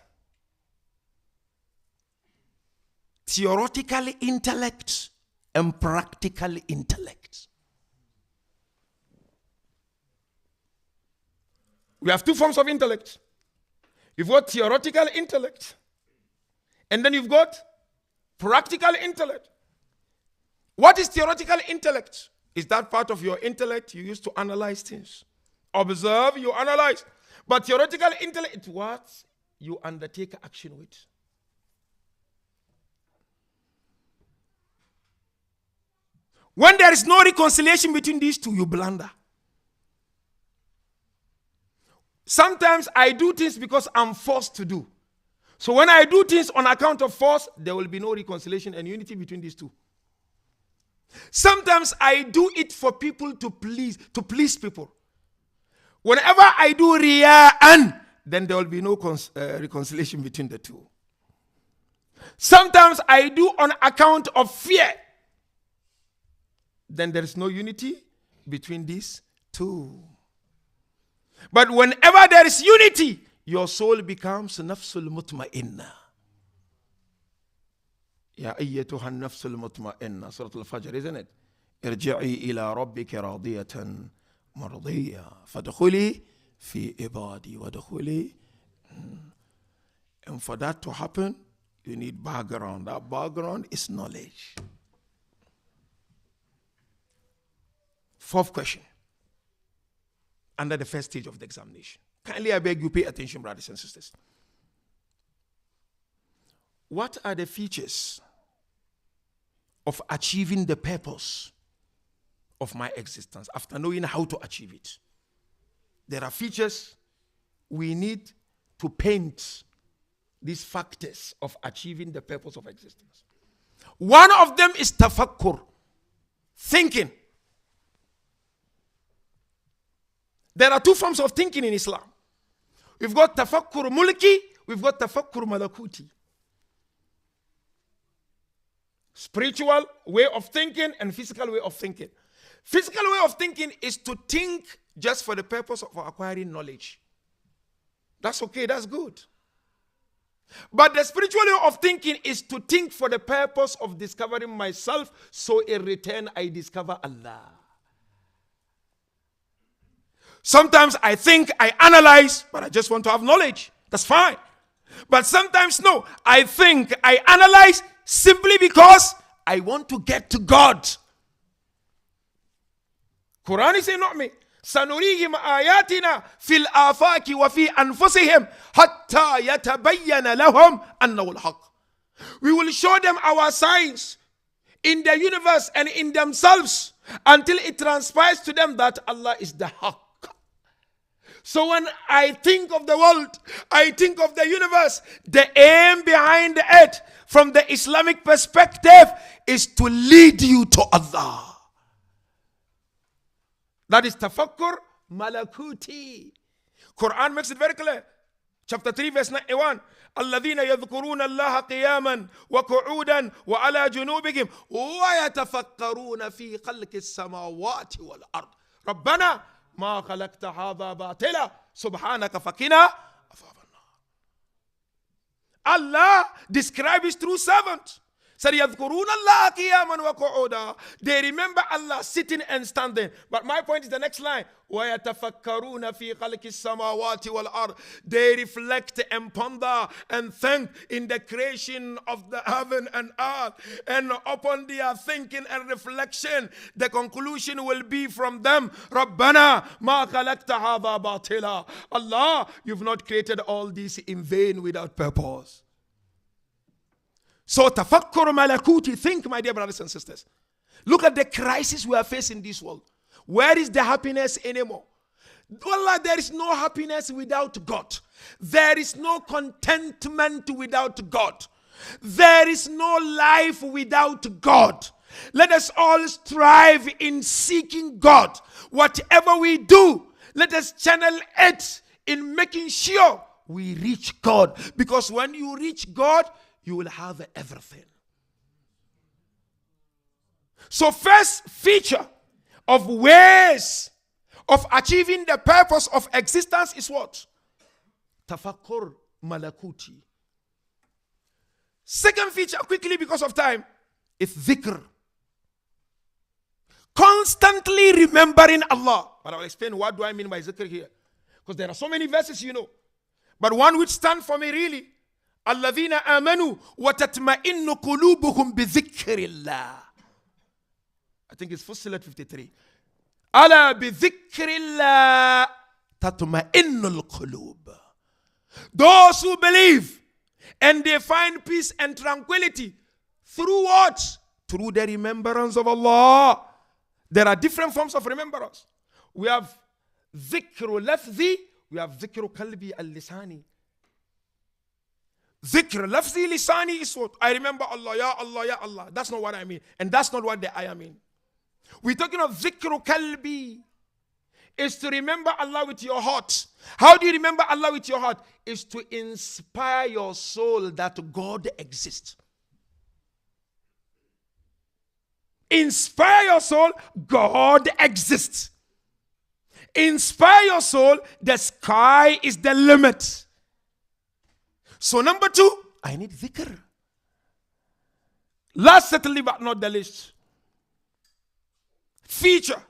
theoretical intellect and practical intellect. We have two forms of intellect. You've got theoretical intellect, and then you've got practical intellect. What is theoretical intellect? Is that part of your intellect you use to analyze things? Observe, you analyze. But theoretical intellect is what you undertake action with. When there is no reconciliation between these two, you blunder. Sometimes I do things because I'm forced to do. So when I do things on account of force, there will be no reconciliation and unity between these two. Sometimes I do it for people to please people. Whenever I do riya'an, then there will be no reconciliation between the two. Sometimes I do on account of fear. Then there is no unity between these two. But whenever there is unity, your soul becomes nafsul mutma'inna. Ya ayyatuha nafsul mutma'inna. Surah Al-Fajr, isn't it? Irji'i ila rabbika radiyatan mardiya. Fadkhuli fi ibadi wadkhuli. And for that to happen, you need background. That background is knowledge. Fourth question. Under the first stage of the examination. Kindly, I beg you, pay attention, brothers and sisters. What are the features of achieving the purpose of my existence after knowing how to achieve it? There are features we need to paint these factors of achieving the purpose of existence. One of them is tafakkur, thinking. There are two forms of thinking in Islam. We've got tafakkur mulki, we've got tafakkur malakuti. Spiritual way of thinking and physical way of thinking. Physical way of thinking is to think just for the purpose of acquiring knowledge. That's okay, that's good. But the spiritual way of thinking is to think for the purpose of discovering myself, so in return I discover Allah. Sometimes I think, I analyze, but I just want to have knowledge. That's fine. But sometimes no, I think, I analyze simply because I want to get to God. Quran is saying, not me. سنريهم آياتنا في الآفاق وفي أنفسهم حتى يتبين لهم أنه الحق. We will show them our signs in the universe and in themselves until it transpires to them that Allah is the Haqq. So when I think of the world, I think of the universe, the aim behind it from the Islamic perspective is to lead you to Allah. That is tafakkur malakuti. Quran makes it very clear. Chapter 3 verse 91. الذين يذكرون الله قياما وقعودا وعلى جنوبهم ويتفكرون في خلق السماوات والأرض ربنا ما خلقت هذا باطلا سبحانك فقنا عذاب النار. Allah describes his true servant said, يَذْكُرُونَ اللَّهَ قِيَامًا وَقُعُودًا. They remember Allah sitting and standing. But my point is the next line. وَيَتَفَكَّرُونَ فِي خَلْقِ السَّمَاوَاتِ وَالْأَرْضِ. They reflect and ponder and think in the creation of the heaven and earth. And upon their thinking and reflection, the conclusion will be from them, رَبَّنَا مَا خَلَقْتَ هَذَا بَاطِلًا. Allah, you've not created all this in vain without purpose. So tafakkur malakuti, think, my dear brothers and sisters. Look at the crisis we are facing in this world. Where is the happiness anymore? Wallah, there is no happiness without God. There is no contentment without God. There is no life without God. Let us all strive in seeking God. Whatever we do, let us channel it in making sure we reach God. Because when you reach God, you will have everything. So first feature of ways of achieving the purpose of existence is what? Tafakkur malakuti. Second feature, quickly because of time, is dhikr. Constantly remembering Allah. But I'll explain what do I mean by dhikr here. Because there are so many verses you know. But one which stands for me really, الَّذِينَ آمَنُوا وَتَطْمَئِنُّ قُلُوبُهُمْ بِذِكْرِ اللَّهِ. I think it's Fussilat 53. أَلَا بِذِكْرِ اللَّهِ تَطْمَئِنُّ الْقُلُوبِ. Those who believe and they find peace and tranquility through what? Through the remembrance of Allah. There are different forms of remembrance. We have ذِكْرُ لَفْظِ, we have ذِكْرُ قَلْبِ al-lisani. Dhikr, lafzi lisani is what? I remember Allah, ya Allah, ya Allah. That's not what I mean. And that's not what the ayah mean. We're talking of dhikru kalbi. Is to remember Allah with your heart. How do you remember Allah with your heart? Is to inspire your soul that God exists. Inspire your soul, God exists. Inspire your soul, the sky is the limit. So number two, I need dhikr. Last, certainly but not the least, feature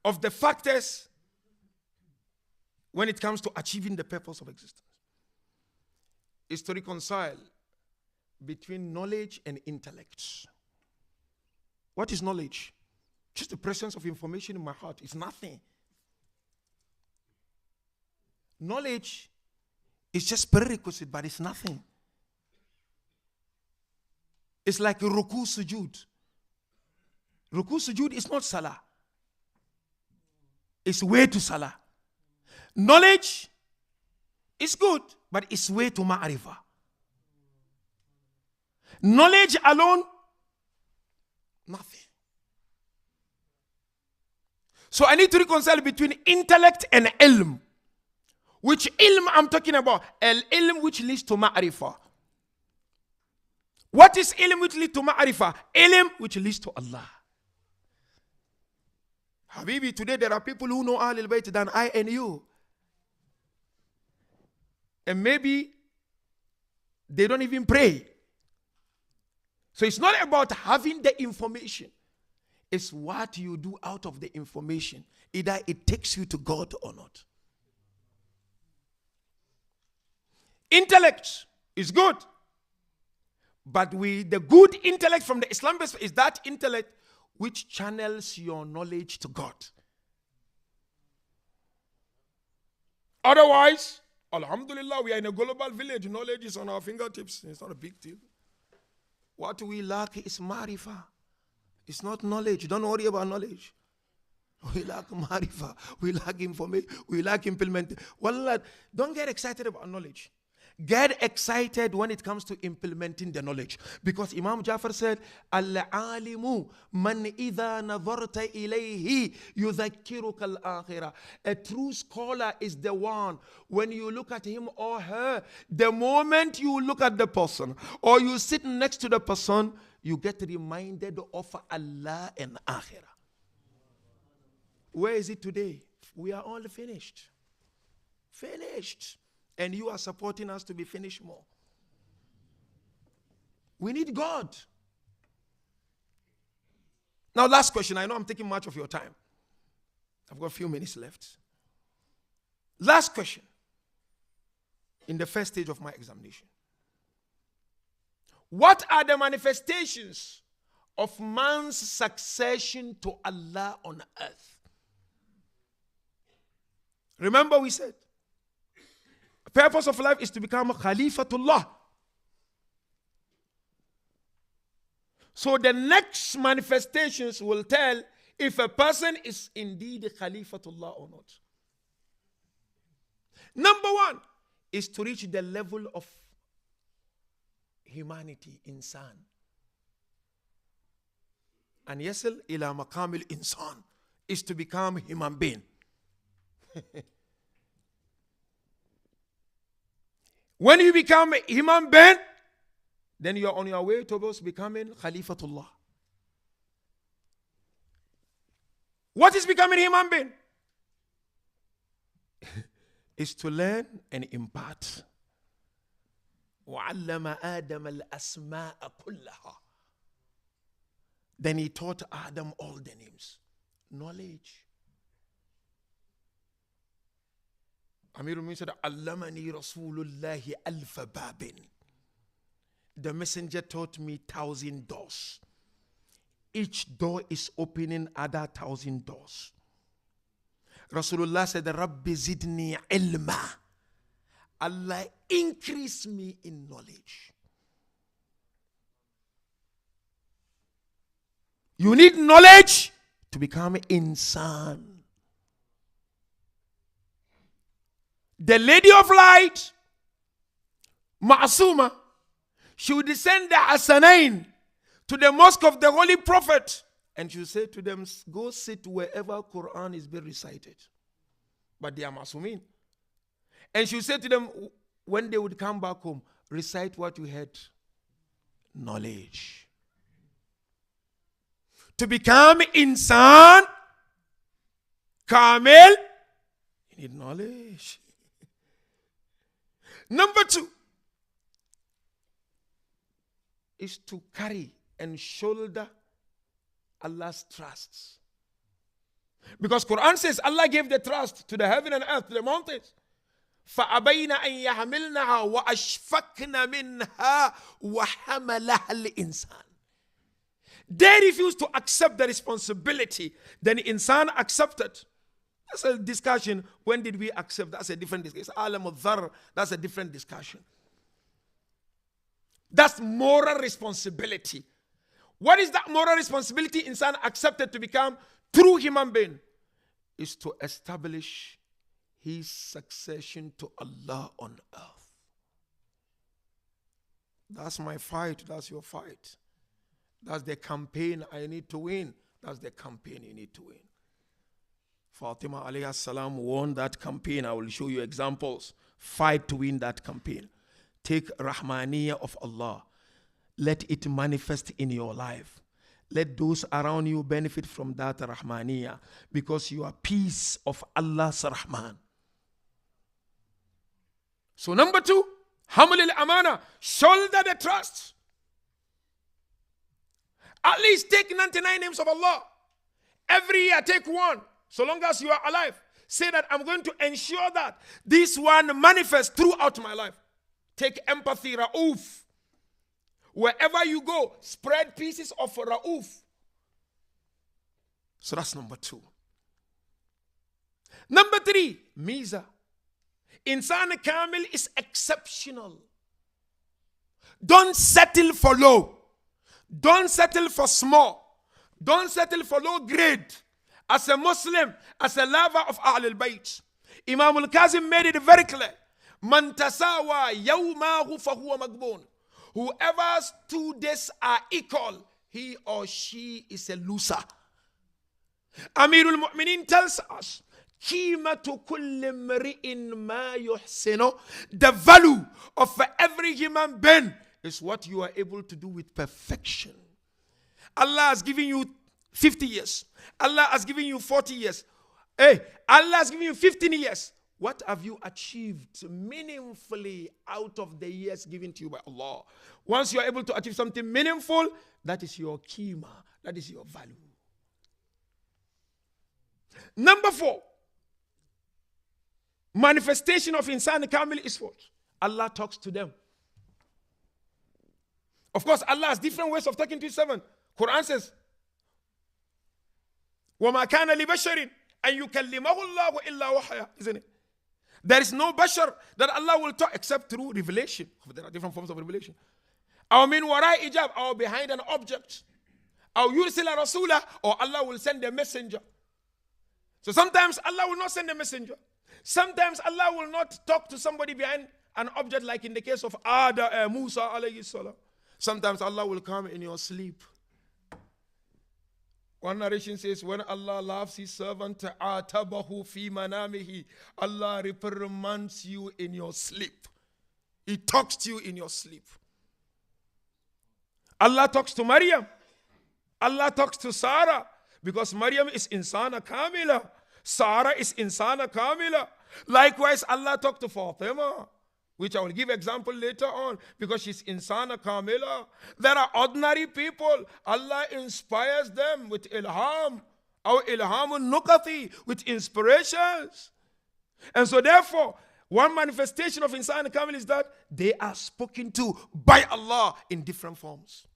of the factors when it comes to achieving the purpose of existence is to reconcile between knowledge and intellect. What is knowledge? Just the presence of information in my heart. It's nothing. Knowledge is just prerequisite, but it's nothing. It's like ruku sujud. Ruku sujud is not salah. It's way to salah. Knowledge is good, but it's way to ma'rifah. Knowledge alone, nothing. So I need to reconcile between intellect and ilm. Which ilm I'm talking about? Al-ilm which leads to ma'rifah. What is ilm which leads to ma'rifah? Ilm which leads to Allah. Habibi, today there are people who know Ahlul Bayt than I and you. And maybe they don't even pray. So it's not about having the information. It's what you do out of the information. Either it takes you to God or not. Intellect is good. But the good intellect from the Islam is that intellect which channels your knowledge to God. Otherwise, alhamdulillah, we are in a global village. Knowledge is on our fingertips. It's not a big deal. What we lack is marifah. It's not knowledge. Don't worry about knowledge. We lack marifah. We lack information. We lack implementation. Wallah, don't get excited about knowledge. Get excited when it comes to implementing the knowledge. Because Imam Jafar said, Al-alimu man idha nazarta ilayhi yudhakkiruka al-akhirah. A true scholar is the one, when you look at him or her, the moment you look at the person, or you sit next to the person, you get reminded of Allah and akhirah. Where is it today? We are all finished. Finished. And you are supporting us to be finished more. We need God. Now, last question. I know I'm taking much of your time. I've got a few minutes left. Last question. In the first stage of my examination. What are the manifestations of man's succession to Allah on earth? Remember we said, the purpose of life is to become a Khalifatullah. So the next manifestations will tell if a person is indeed a Khalifatullah or not. Number one is to reach the level of humanity, insan. And yasil ila maqamil insan is to become human being. When you become a human being, then you are on your way towards becoming Khalifatullah. What is becoming human being? Is to learn and impart. وَعَلَّمَ آدَمَ الْأَسْمَاءَ كُلَّهَا. Then he taught Adam all the names. Knowledge. Amir Mumin said, "Allamani Rasulullahi alfa babin." The messenger taught me 1,000 doors. Each door is opening other 1,000 doors. Rasulullah said, "Rabbi zidni ilma." Allah increase me in knowledge. You need knowledge to become insan. The Lady of Light, Ma'asuma, she would descend the Hasanain to the mosque of the Holy Prophet, and she would say to them, "Go sit wherever Quran is being recited." But they are Masumin. And she would say to them, when they would come back home, recite what you had. Knowledge. To become insan, kamil, you need knowledge. Number two is to carry and shoulder Allah's trusts. Because Quran says Allah gave the trust to the heaven and earth, to the mountains. فَأَبَيْنَ أَن يَحْمِلْنَهَا وَأَشْفَقْنَ مِنْهَا وَحَمَلَهَا الْإِنسَانِ. They refused to accept the responsibility. Then insan accepted. That's a discussion. When did we accept? That's a different discussion. Alam al-Dhar, that's a different discussion. That's moral responsibility. What is that moral responsibility insan accepted to become true human being? Is to establish his succession to Allah on earth. That's my fight. That's your fight. That's the campaign I need to win. That's the campaign you need to win. Fatima alayhi salam won that campaign. I will show you examples. Fight to win that campaign. Take Rahmaniyah of Allah. Let it manifest in your life. Let those around you benefit from that Rahmaniyah, because you are peace of Allah's Rahman. So number two, Haml al-Amana, shoulder the trust. At least take 99 names of Allah. Every year take one, so long as you are alive. Say that I'm going to ensure that this one manifests throughout my life. Take empathy, Ra'uf. Wherever you go, spread pieces of Ra'uf. So that's number two. Number three, Miza. Insan Kamil is exceptional. Don't settle for low. Don't settle for small. Don't settle for low grade. As a Muslim, as a lover of Ahlul Bayt, Imam al-Kazim made it very clear. Man tasawa yawmahu fahuwa magbun. Whoever's 2 days are equal, he or she is a loser. Amirul Mu'minin tells us, the value of every human being is what you are able to do with perfection. Allah has given you 50 years. Allah has given you 40 years. Hey, Allah has given you 15 years. What have you achieved meaningfully out of the years given to you by Allah? Once you are able to achieve something meaningful, that is your kima, that is your value. Number 4, manifestation of insan kamil is what? Allah talks to them. Of course, Allah has different ways of talking to his servant. Quran says, وَمَا كَانَ لِبَشَرٍ أَن يُكَلِّمَهُ اللَّهُ إِلَّا وَحْيًا, isn't it? There is no bashar that Allah will talk except through revelation. There are different forms of revelation. Or min warai ijab, or behind an object. Or yursila rasula, or Allah will send a messenger. So sometimes Allah will not send a messenger. Sometimes Allah will not talk to somebody behind an object, like in the case of Musa alayhi salam. Sometimes Allah will come in your sleep. One narration says, when Allah loves his servant, atabahu fi manamihi, Allah reprimands you in your sleep. He talks to you in your sleep. Allah talks to Maryam. Allah talks to Sarah, because Maryam is insana kamila. Sarah is insana kamila. Likewise, Allah talked to Fatima, which I will give example later on, because she's insana kamila. There are ordinary people. Allah inspires them with ilham, or ilhamun nukati, with inspirations. And so therefore, one manifestation of insana kamil is that they are spoken to by Allah in different forms.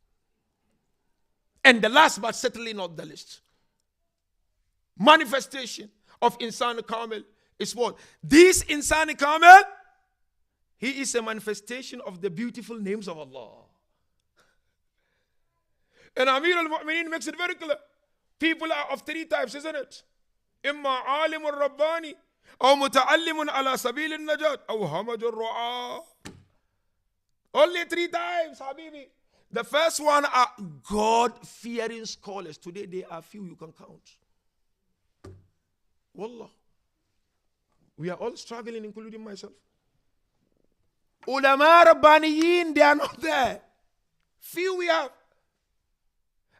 And the last, but certainly not the least, manifestation of insan kamil is what? This insan kamil, he is a manifestation of the beautiful names of Allah. And Amir al-Mu'mineen makes it very clear. People are of 3 types, isn't it? Imma alimul rabbani, or muta'allimun ala sabil al-najat, or hamajur ru'a. Only 3 types, Habibi. The first one are God-fearing scholars. Today there are few you can count. Wallah. We are all struggling, including myself. Ulama Rabbaniyin, they are not there. Few we have.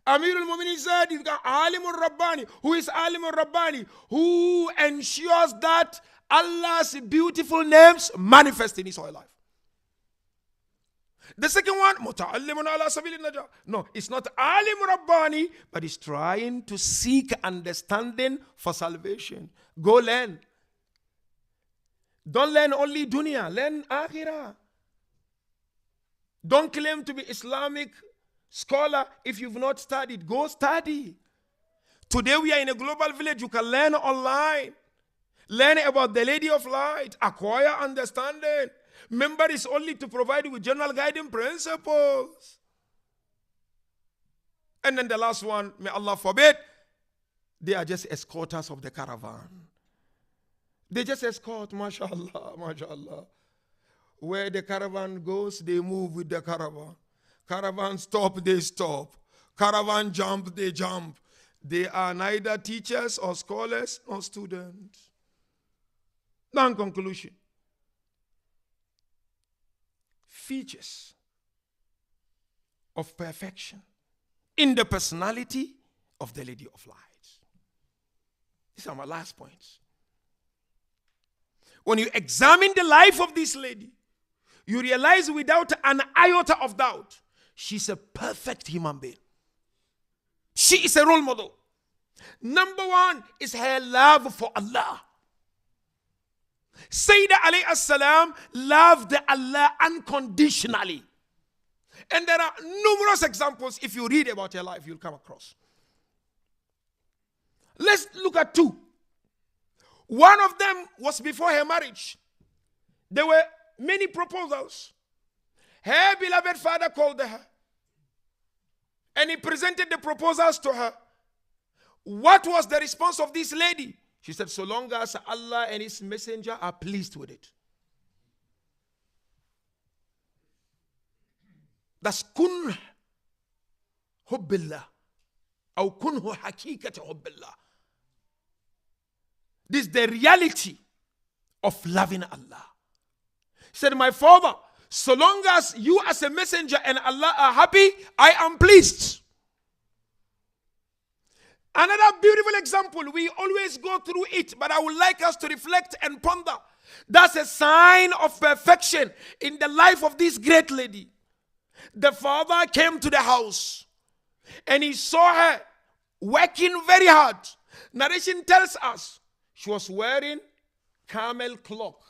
Amir al-Mu'mineen said, you've got Alimul Rabbani. Who is Alimul Rabbani? Who ensures that Allah's beautiful names manifest in his whole life. The second one, Muta'allimun ala sabil najah. No, it's not Alim Rabbani, but he's trying to seek understanding for salvation. Go learn. Don't learn only dunya, learn akhirah. Don't claim to be Islamic scholar if you've not studied. Go study. Today we are in a global village. You can learn online. Learn about the Lady of Light. Acquire understanding. Member is only to provide you with general guiding principles. And then the last one, may Allah forbid, they are just escorters of the caravan. They just escort, mashallah, mashallah. Where the caravan goes, they move with the caravan. Caravan stop, they stop. Caravan jump, they jump. They are neither teachers or scholars or students. Now in conclusion, features of perfection in the personality of the Lady of Light. These are my last points. When you examine the life of this lady, you realize without an iota of doubt, she's a perfect human being. She is a role model. Number 1 is her love for Allah. Sayyidah alayhi salam loved Allah unconditionally. And there are numerous examples. If you read about her life, you'll come across. Let's look at 2. One of them was before her marriage. There were many proposals. Her beloved father called her, and he presented the proposals to her. What was the response of this lady? She said, so long as Allah and his messenger are pleased with it. That's kun hubbillah, or kunhu hakikat hubbillah. This is the reality of loving Allah. He said, my father, so long as you as a messenger and Allah are happy, I am pleased. Another beautiful example, we always go through it, but I would like us to reflect and ponder. That's a sign of perfection in the life of this great lady. The father came to the house and he saw her working very hard. Narration tells us she was wearing camel cloth,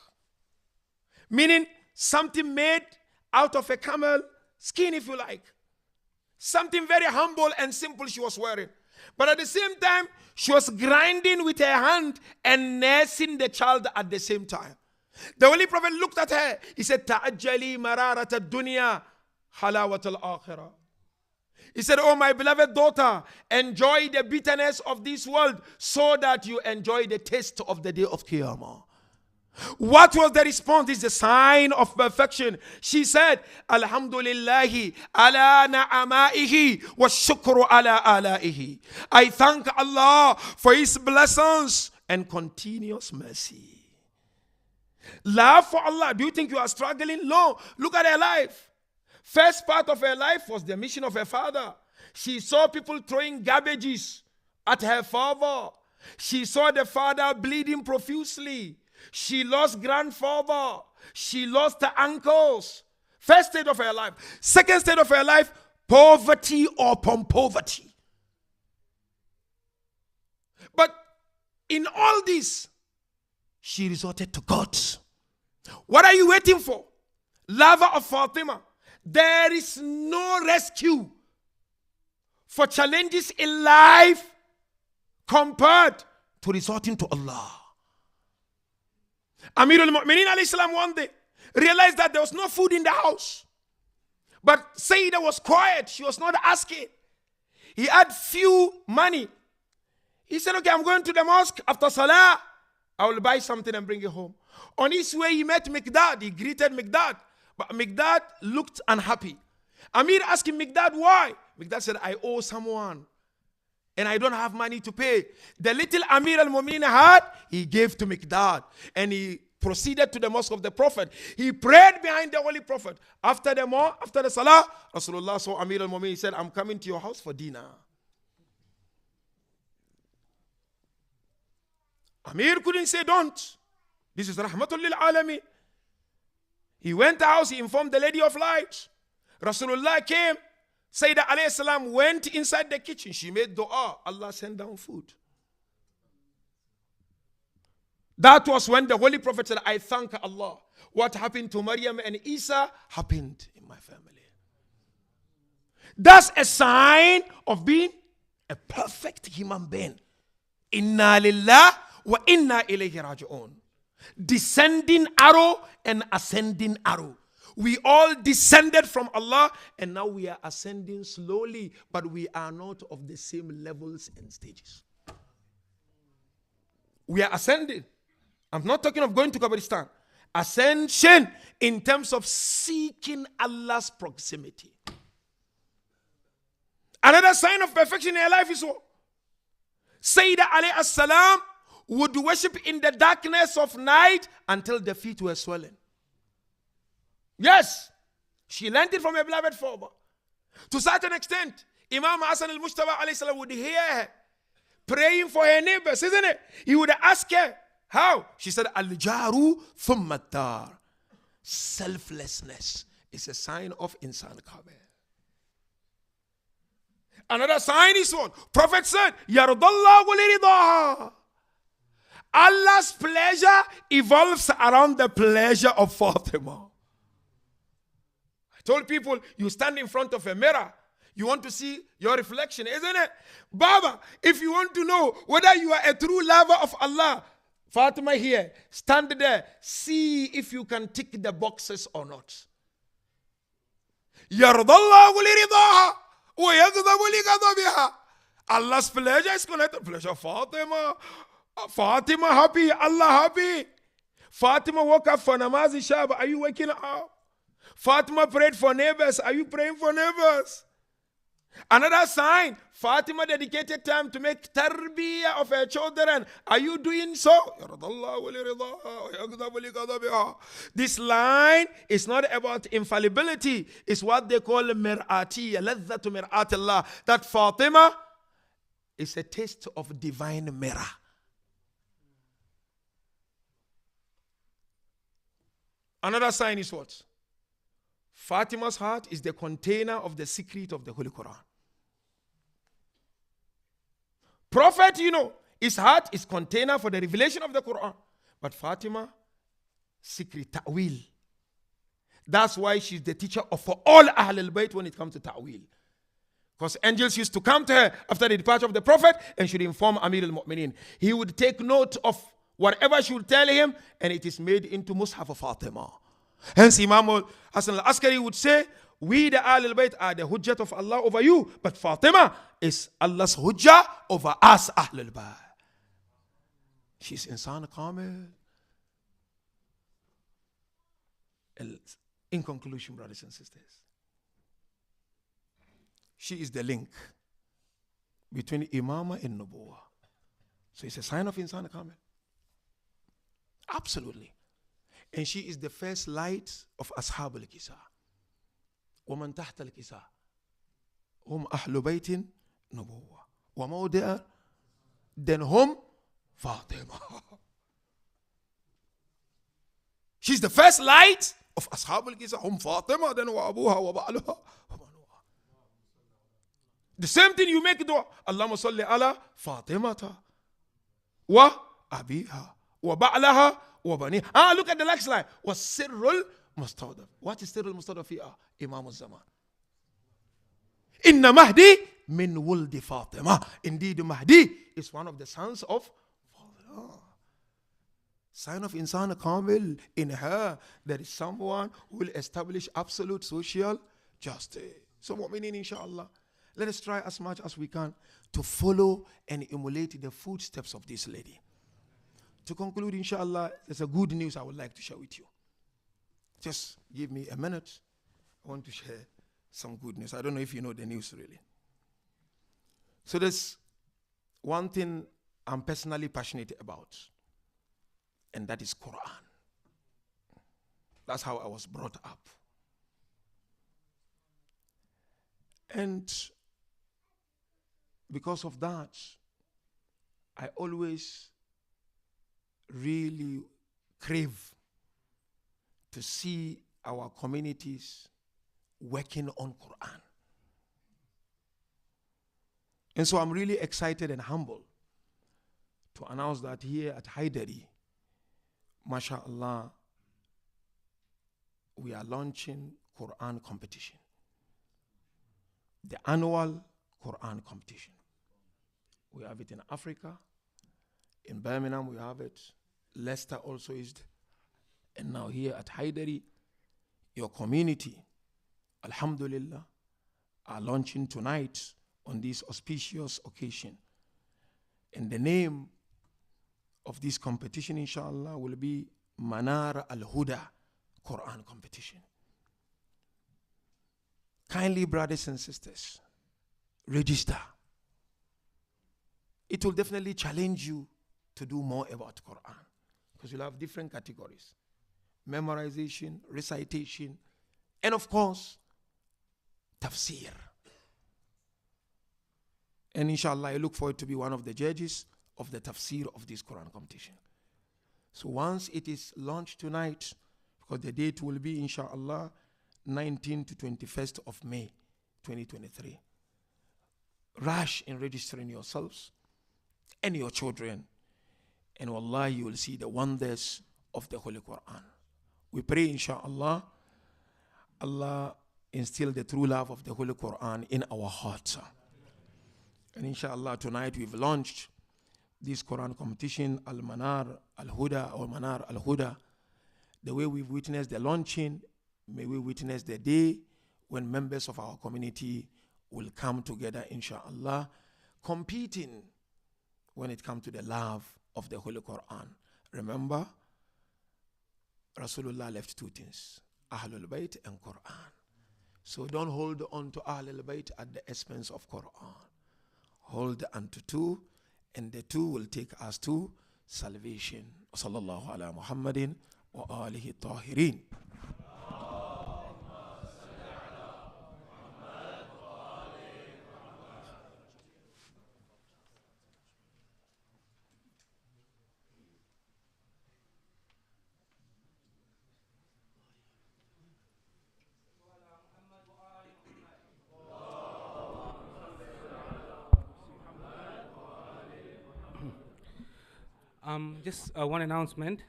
meaning something made out of a camel skin, if you like. Something very humble and simple she was wearing. But at the same time, she was grinding with her hand and nursing the child at the same time. The Holy Prophet looked at her. He said, "Ta'ajjali mararat ad-dunya halawat al-akhirah." He said, "Oh, my beloved daughter, enjoy the bitterness of this world so that you enjoy the taste of the day of Qiyamah." What was the response? This is a sign of perfection. She said, "Alhamdulillahi ala na'amaihi wa shukru ala alaihi." I thank Allah for His blessings and continuous mercy. Love for Allah. Do you think you are struggling? No. Look at her life. First part of her life was the mission of her father. She saw people throwing garbages at her father. She saw the father bleeding profusely. She lost grandfather. She lost her uncles. First state of her life. Second state of her life, poverty upon poverty. But in all this, she resorted to God. What are you waiting for? Lover of Fatima. There is no rescue for challenges in life compared to resorting to Allah. Amir al-Mu'mineen alayhi salam one day realized that there was no food in the house. But Sayyidah was quiet. She was not asking. He had few money. He said, "Okay, I'm going to the mosque. After Salah, I will buy something and bring it home." On his way, he met Miqdad. He greeted Miqdad. But Miqdad looked unhappy. Amir asked him, "Miqdad, why?" Miqdad said, "I owe someone and I don't have money to pay." The little Amir al-Mu'mineen had, he gave to Miqdad. And he proceeded to the mosque of the Prophet. He prayed behind the Holy Prophet. After the Salah, Rasulullah saw Amir al-Mu'mineen. He said, "I'm coming to your house for dinner." Amir couldn't say don't. This is Rahmatul lil Alameen. He went to the house, he informed the Lady of Light. Rasulullah came. Sayyidah alayhi salam went inside the kitchen. She made dua. Allah sent down food. That was when the Holy Prophet said, "I thank Allah. What happened to Maryam and Isa happened in my family." That's a sign of being a perfect human being. Inna lillah wa inna ilayhi raji'un. Descending arrow and ascending arrow. We all descended from Allah and now we are ascending slowly, but we are not of the same levels and stages. We are ascending. I'm not talking of going to Kabristan. Ascension in terms of seeking Allah's proximity. Another sign of perfection in her life is what? Sayyidah alayhi salam would worship in the darkness of night until the feet were swelling. Yes, she learned it from her beloved father. To a certain extent, Imam Hassan al-Mujtaba alayhi salam would hear her praying for her neighbors, isn't it? He would ask her, how? She said, "Al-jaru thumma dar." Selflessness is a sign of insan kamil. Another sign is what? Prophet said, "Yardallahu liridaha." Allah's pleasure evolves around the pleasure of Fatima. I told people, you stand in front of a mirror, you want to see your reflection, isn't it? Baba, if you want to know whether you are a true lover of Allah, Fatima here, stand there, see if you can tick the boxes or not. Yardallahu liridaha wa yaghdhabu lighadabiha. Allah's pleasure is connected. Pleasure of Fatima. Fatima happy, Allah happy. Fatima woke up for namaz shab. Are you waking up? Fatima prayed for neighbors. Are you praying for neighbors? Another sign, Fatima dedicated time to make tarbiyah of her children. Are you doing so? This line is not about infallibility. It's what they call mir'atiyya, ladhatu mir'atillah. That Fatima is a taste of divine mirror. Another sign is what? Fatima's heart is the container of the secret of the Holy Quran. Prophet, his heart is container for the revelation of the Quran. But Fatima, secret, ta'wil. That's why she's the teacher of all Ahlul Bayt when it comes to ta'wil. Because angels used to come to her after the departure of the Prophet and should inform Amir al-Mu'mineen. He would take note of whatever she would tell him, and it is made into Mus'haf of Fatima. Hence Imam Hassan al-Askari would say, we the Ahlul Bayt are the hujjat of Allah over you, but Fatima is Allah's hujjah over us Ahlul Bayt. She's insan kamil. In conclusion, brothers and sisters, she is the link between Imama and Nubuwah. So it's a sign of insan kamil. Absolutely. And she is the first light of Ashab al-Kisa. وَمَنْ تَحْتَ الْكِسَى هُمْ أَهْلُ بَيْتٍ نُبُوَّةٍ وَمَوْضِعَ then hum Fatima. She's the first light of Ashab al-Kisa. Hum Fatima, then wa abuha wa ba'luha. The same thing you make dua. Allahumma salli ala Fatimata wa abiha wa ba'laha wa bani. Look at the next line. Was sirrul mustawdaf. What is sirrul mustawdaf fiha? Imam al-Zaman. Inna Mahdi min wuldi Fatima. Indeed, Mahdi is one of the sons of Fatima. Sign of insan kamil. In her, there is someone who will establish absolute social justice. So, mu'minin, inshallah, let us try as much as we can to follow and emulate the footsteps of this lady. To conclude, inshallah, there's a good news I would like to share with you. Just give me a minute. I want to share some good news. I don't know if you know the news really. So there's one thing I'm personally passionate about, and that is Quran. That's how I was brought up. And because of that, I always really crave to see our communities working on Quran. And so I'm really excited and humble to announce that here at Hyderi, mashallah, we are launching Quran competition. The annual Quran competition. We have it in Africa. In Birmingham we have it. Leicester also is. And now here at Hyderi, your community, alhamdulillah, are launching tonight on this auspicious occasion. And the name of this competition, inshallah, will be Manar al-Huda Quran competition. Kindly, brothers and sisters, register. It will definitely challenge you to do more about Quran, because you'll have different categories: memorization, recitation, and of course, tafsir. And inshallah, I look forward to be one of the judges of the tafsir of this Quran competition. So once it is launched tonight, because the date will be inshallah 19th to 21st of May 2023. Rush in registering yourselves and your children, and wallahi, you will see the wonders of the Holy Quran. We pray inshallah, Allah instill the true love of the Holy Quran in our hearts. And inshallah, tonight we've launched this Quran competition, Al-Manar Al-Huda, or Manar Al-Huda. The way we've witnessed the launching, may we witness the day when members of our community will come together, inshallah, competing when it comes to the love of the Holy Quran. Remember, Rasulullah left two things: Ahlul Bayt and Quran. So don't hold on to Ahlul Bayt at the expense of Quran. Hold on to two, and the two will take us to salvation. Sallallahu ala Muhammadin wa alihi tahirin. Just one announcement.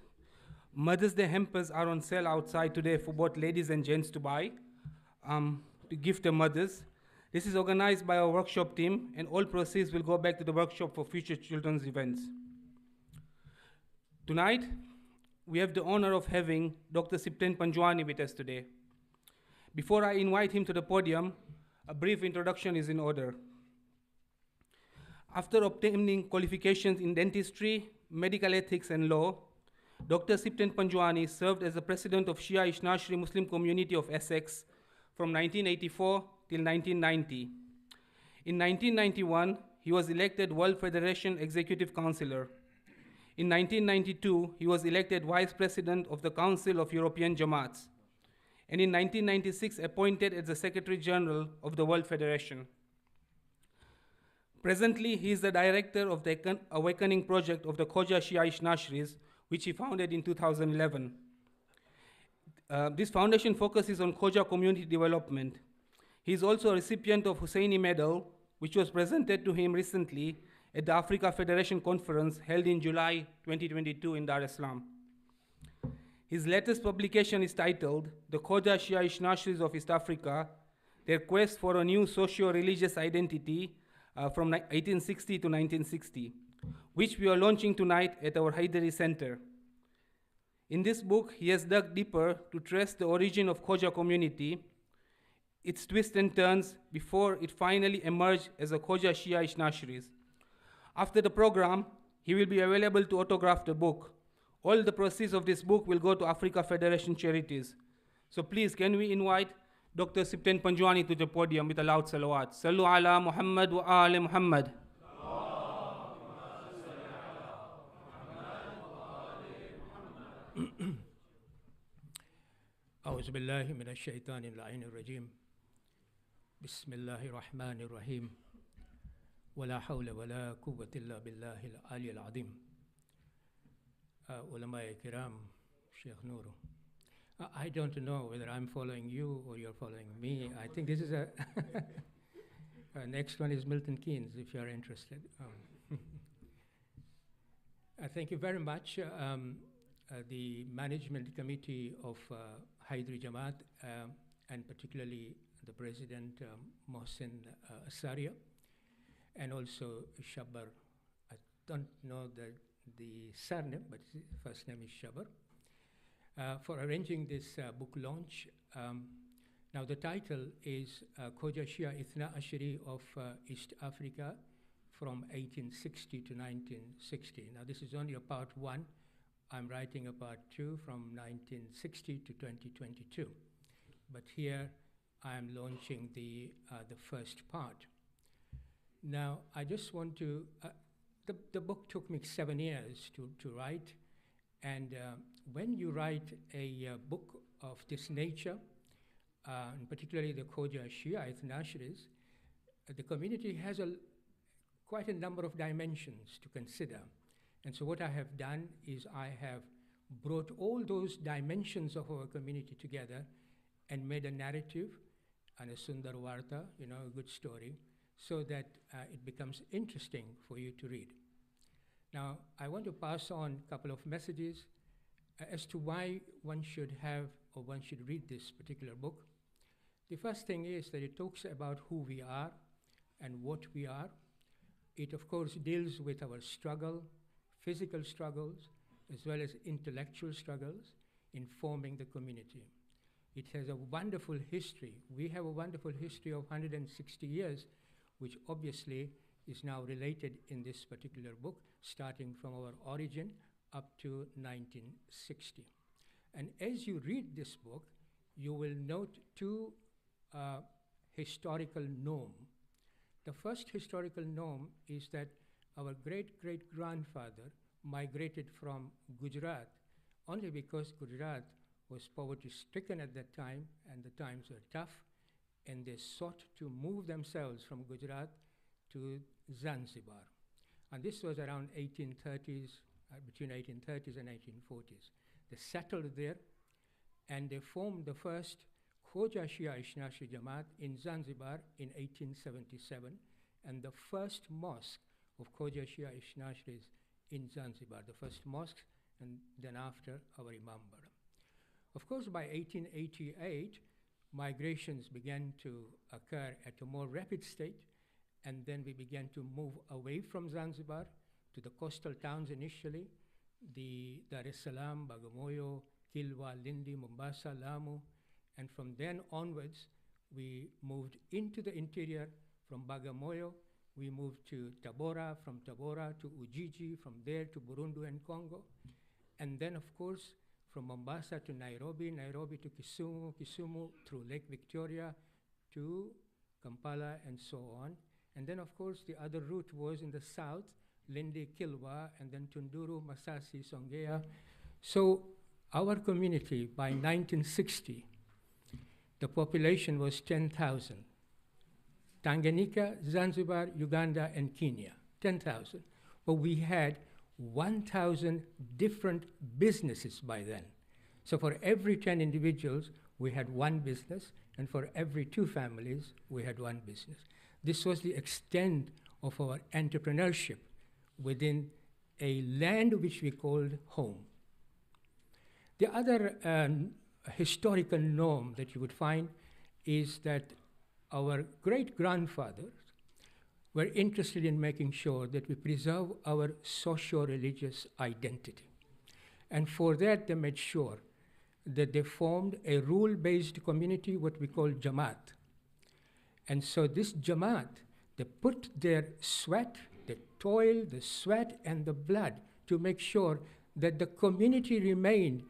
Mother's Day hampers are on sale outside today for both ladies and gents to buy, to gift their mothers. This is organized by our workshop team, and all proceeds will go back to the workshop for future children's events. Tonight, we have the honor of having Dr. Sipten Panjwani with us today. Before I invite him to the podium, a brief introduction is in order. After obtaining qualifications in dentistry, medical ethics, and law, Dr. Sipten Panjwani served as the president of Shia Ishnashri Muslim Community of Essex from 1984 till 1990. In 1991, he was elected World Federation Executive Councillor. In 1992, he was elected Vice President of the Council of European Jamaats, and in 1996 appointed as the Secretary General of the World Federation. Presently, he is the director of the Awakening Project of the Khoja Shia Ishnashris, which he founded in 2011. This foundation focuses on Khoja community development. He is also a recipient of Husseini Medal, which was presented to him recently at the Africa Federation Conference held in July 2022 in Dar es Salaam. His latest publication is titled The Khoja Shia Ishnashris of East Africa, Their Quest for a New Socio-Religious Identity from 1860 to 1960, which we are launching tonight at our Hyderi Center. In this book, he has dug deeper to trace the origin of Khoja community, its twists and turns before it finally emerged as a Khoja Shia Ishnashris. After the program, he will be available to autograph the book. All the proceeds of this book will go to Africa Federation charities. So please, can we invite Dr. Sipten Panjwani to the podium with a loud salawat. Sallu ala Muhammad wa ali Muhammad. أعوذ بالله من الشيطان اللعين الرجيم بسم الله الرحمن الرحيم ولا حول ولا قوة إلا بالله العلي العظيم علماء الكرام Sheikh Nuru. I don't know whether I'm following you or you're following me. I think this is a next one is Milton Keynes, if you're interested. Thank you very much. The management committee of Hyderi Jamaat, and particularly the president, Mohsen Asaria, and also Shabar. I don't know the surname, but his first name is Shabar. For arranging this book launch. Now the title is Khoja Shia Ithna Ashari of East Africa from 1860 to 1960. Now this is only a part one. I'm writing a part two from 1960 to 2022. But here I am launching the first part. Now I just want to, the book took me 7 years to write. And when you write a book of this nature, and particularly the Khoja Shia Ishnashris, the community has quite a number of dimensions to consider. And so what I have done is I have brought all those dimensions of our community together and made a narrative and a Sundar Varta, a good story, so that it becomes interesting for you to read. Now, I want to pass on a couple of messages as to why one should have or one should read this particular book. The first thing is that it talks about who we are and what we are. It, of course, deals with our struggle, physical struggles, as well as intellectual struggles in forming the community. It has a wonderful history. We have a wonderful history of 160 years, which obviously is now related in this particular book, starting from our origin up to 1960. And as you read this book, you will note two historical norms. The first historical norm is that our great-great-grandfather migrated from Gujarat only because Gujarat was poverty-stricken at that time and the times were tough, and they sought to move themselves from Gujarat to Zanzibar. And this was around 1830s, between 1830s and 1840s. They settled there and they formed the first Khoja Shia Ishnashri Jamaat in Zanzibar in 1877, and the first mosque of Khoja Shia Ishnashris in Zanzibar, the first mosque, and then after our Imambara. Of course, by 1888, migrations began to occur at a more rapid state, and then we began to move away from Zanzibar to the coastal towns initially, the Dar es Salaam, Bagamoyo, Kilwa, Lindi, Mombasa, Lamu, and from then onwards, we moved into the interior. From Bagamoyo, we moved to Tabora, from Tabora to Ujiji, from there to Burundi and Congo, and then, of course, from Mombasa to Nairobi, Nairobi to Kisumu, Kisumu through Lake Victoria to Kampala, and so on. And then, of course, the other route was in the south, Lindi, Kilwa, and then Tunduru, Masasi, Songea. So our community, by 1960, the population was 10,000. Tanganyika, Zanzibar, Uganda, and Kenya, 10,000. But we had 1,000 different businesses by then. So for every 10 individuals, we had one business, and for every 2 families, we had one business. This was the extent of our entrepreneurship within a land which we called home. The other historical norm that you would find is that our great-grandfathers were interested in making sure that we preserve our socio-religious identity. And for that, they made sure that they formed a rule-based community, what we call Jamaat. And so this Jamaat, they put their sweat, the toil, the sweat, and the blood to make sure that the community remained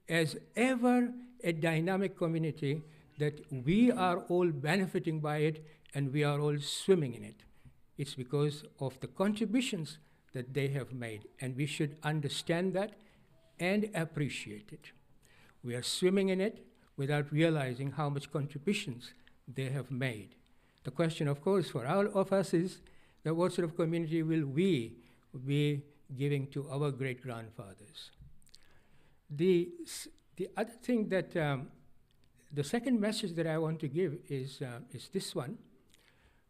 as ever a dynamic community, that we are all benefiting by it and we are all swimming in it. It's because of the contributions that they have made, and we should understand that and appreciate it. We are swimming in it without realizing how much contributions they have made. The question, of course, for all of us is that what sort of community will we be giving to our great-grandfathers? The other thing that, the second message that I want to give is this one,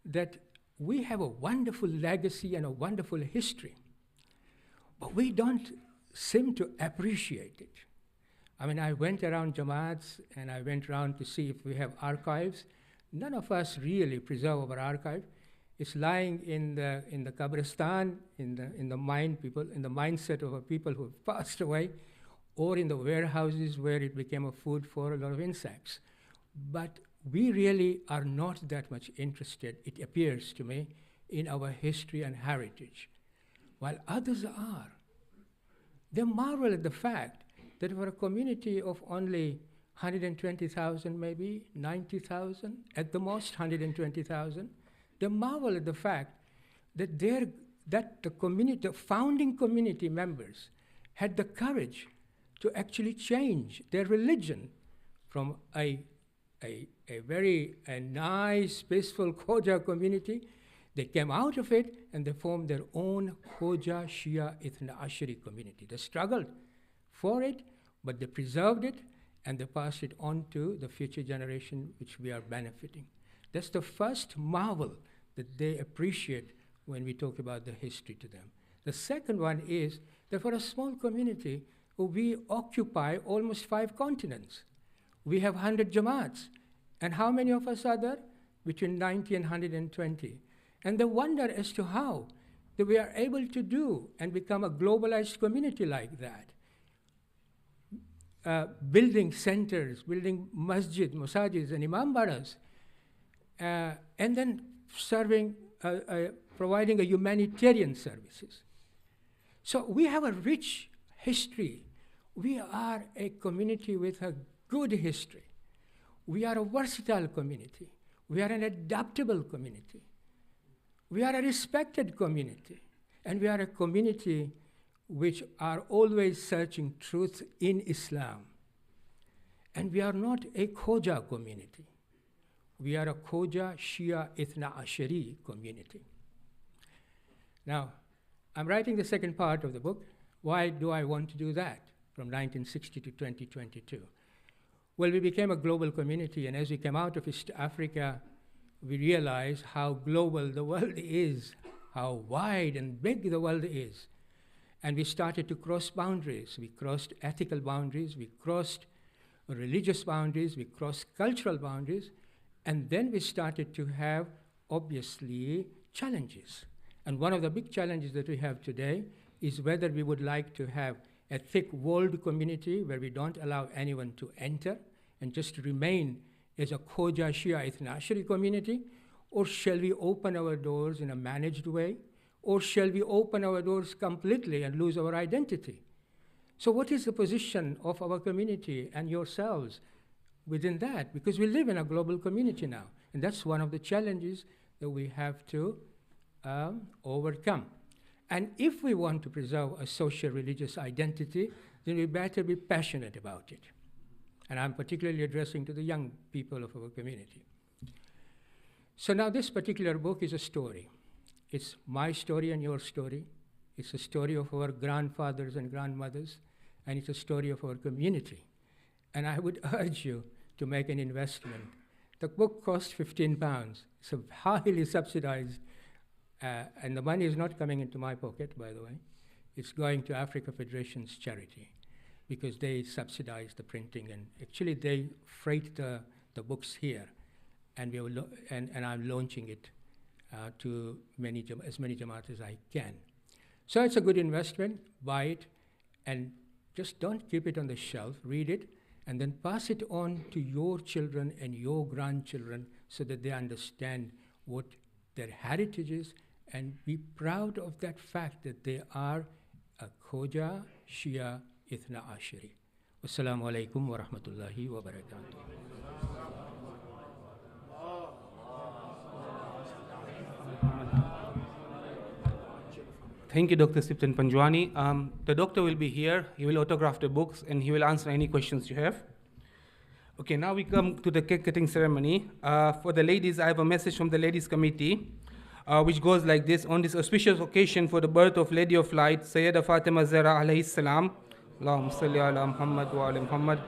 that we have a wonderful legacy and a wonderful history, but we don't seem to appreciate it. I mean, I went around Jamaats and I went around to see if we have archives. None of us really preserve our archive. It's lying in the Qabristan, in the mindset of people who have passed away, or in the warehouses where it became a food for a lot of insects. But we really are not that much interested, it appears to me, in our history and heritage, while others are. They marvel at the fact that for a community of only 120,000, maybe 90,000, at the most 120,000, they marvel at the fact that the community, the founding community members had the courage to actually change their religion from a very nice, peaceful Khoja community. They came out of it and they formed their own Khoja Shia Ithna Ashari community. They struggled for it, but they preserved it and they passed it on to the future generation, which we are benefiting. That's the first marvel that they appreciate when we talk about the history to them. The second one is that for a small community, we occupy almost 5 continents. We have 100 Jamaats. And how many of us are there? Between 90 and 120. And they wonder as to how that we are able to do and become a globalized community like that. Building centers, building masajids and imambaras, and then serving, providing a humanitarian services. So we have a rich history. We are a community with a good history. We are a versatile community. We are an adaptable community. We are a respected community. And we are a community which are always searching truth in Islam. And we are not a Khoja community. We are a Khoja Shia Ithna Ashari community. Now, I'm writing the second part of the book. Why do I want to do that from 1960 to 2022? Well, we became a global community, and as we came out of East Africa, we realized how global the world is, how wide and big the world is. And we started to cross boundaries. We crossed ethical boundaries, we crossed religious boundaries, we crossed cultural boundaries, and then we started to have, obviously, challenges. And one of the big challenges that we have today is whether we would like to have a thick walled community where we don't allow anyone to enter and just remain as a Khoja Shia Ithna Ashari community, or shall we open our doors in a managed way, or shall we open our doors completely and lose our identity? So what is the position of our community and yourselves within that? Because we live in a global community now, and that's one of the challenges that we have to overcome. And if we want to preserve a social religious identity, then we better be passionate about it. And I'm particularly addressing to the young people of our community. So now this particular book is a story. It's my story and your story. It's a story of our grandfathers and grandmothers, and it's a story of our community. And I would urge you to make an investment. The book costs £15. It's a highly subsidized, and the money is not coming into my pocket, by the way. It's going to Africa Federation's charity, because they subsidize the printing, and actually they freight the books here, and and I'm launching it to as many Jamaat as I can. So it's a good investment. Buy it, and just don't keep it on the shelf. Read it, and then pass it on to your children and your grandchildren so that they understand what their heritage is, and be proud of that fact that they are a Khoja Shia Ithna Ashari. Wassalamu alaikum wa rahmatullahi wa barakatuh. Thank you, Dr. Siptan Panjwani. The doctor will be here. He will autograph the books, and he will answer any questions you have. Okay, now we come to the cake cutting ceremony. For the ladies, I have a message from the ladies committee, which goes like this. On this auspicious occasion for the birth of Lady of Light, Sayyida Fatima Zahara alayhi salam, Allahumma salli ala Muhammad wa ala Muhammad.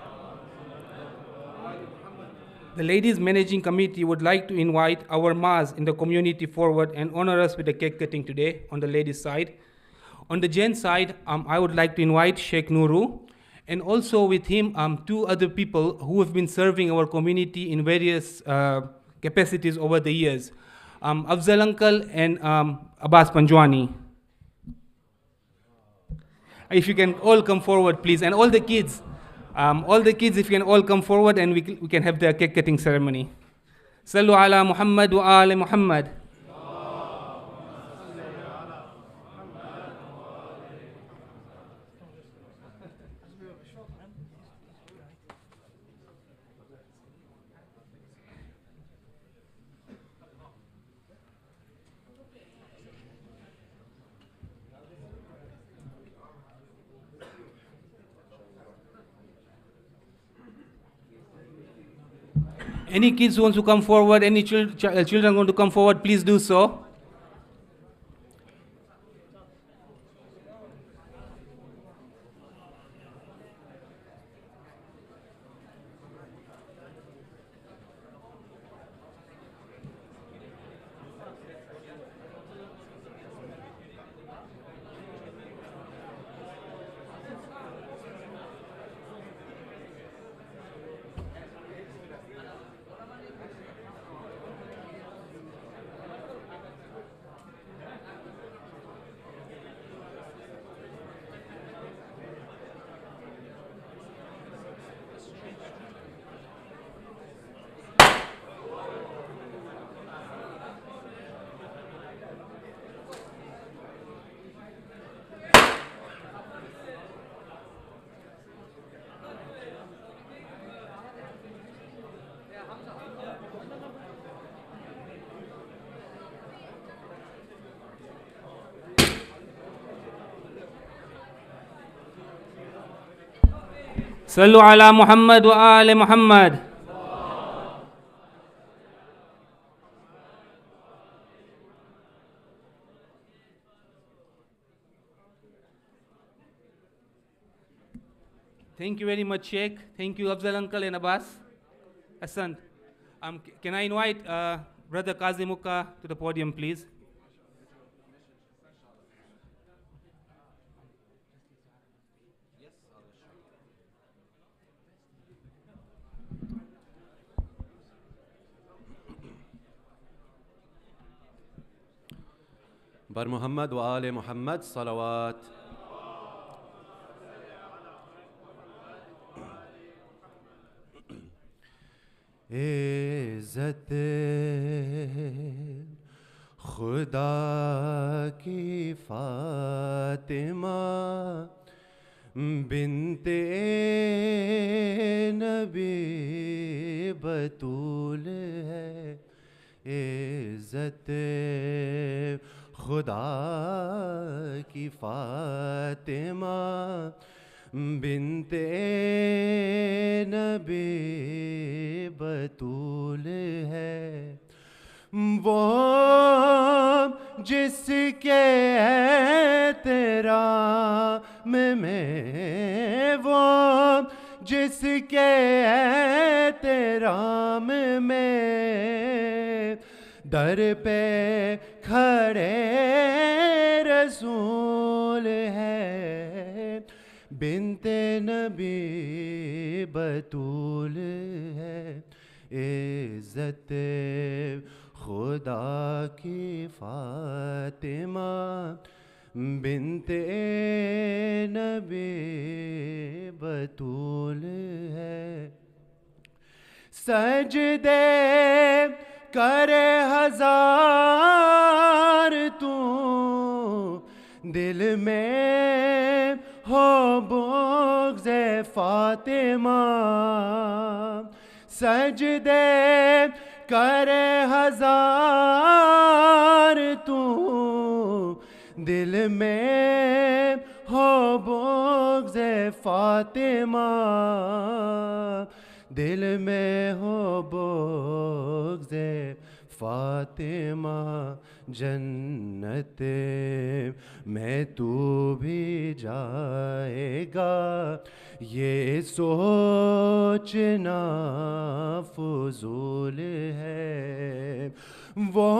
The ladies managing committee would like to invite our Ma's in the community forward and honor us with the cake cutting today on the ladies' side. On the gents' side, I would like to invite Sheikh Nuru, and also with him, two other people who have been serving our community in various capacities over the years. Afzal Uncle and Abbas Panjwani. If you can all come forward, please, and all the kids, if you can all come forward, and we can have the cake cutting ceremony. Sallu ala Muhammad wa ala Muhammad. Any kids who want to come forward, any children want to come forward, please do so. Sallu ala Muhammad wa ala Muhammad. Thank you very much, Sheikh. Thank you, Afzal Uncle and Abbas. Hassan, can I invite Brother Kazimuka to the podium, please? بر محمد وآل محمد صلوات. عزت خدا کی فاطمہ بنت نبی بطول ہے. عزت خدا کی فاطمہ بنت نبی بطول ہے. وہ جس کے احترام میں وہ جس کے احترام میں در پہ کھڑے رسول ہے. بنت نبی بطول ہے. عزت خدا کی فاطمہ بنت نبی بطول ہے. سجدے کرے ہزار تو دل میں ہو بغض فاطمہ. سجدے کرے ہزار تو دل میں ہو بغض فاطمہ. دل میں ہو بغض فاطمہ. جنت میں تو بھی جائے گا یہ سوچنا فضول ہے. وہ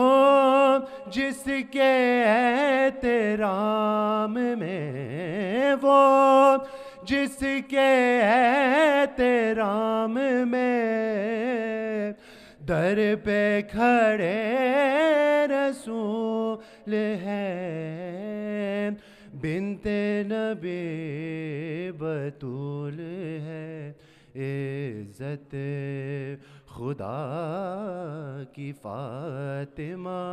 جس کے احترام میں وہ جس کے احترام میں در پہ کھڑے رسول ہے. بنت نبی بطول ہے. عزت خدا کی فاطمہ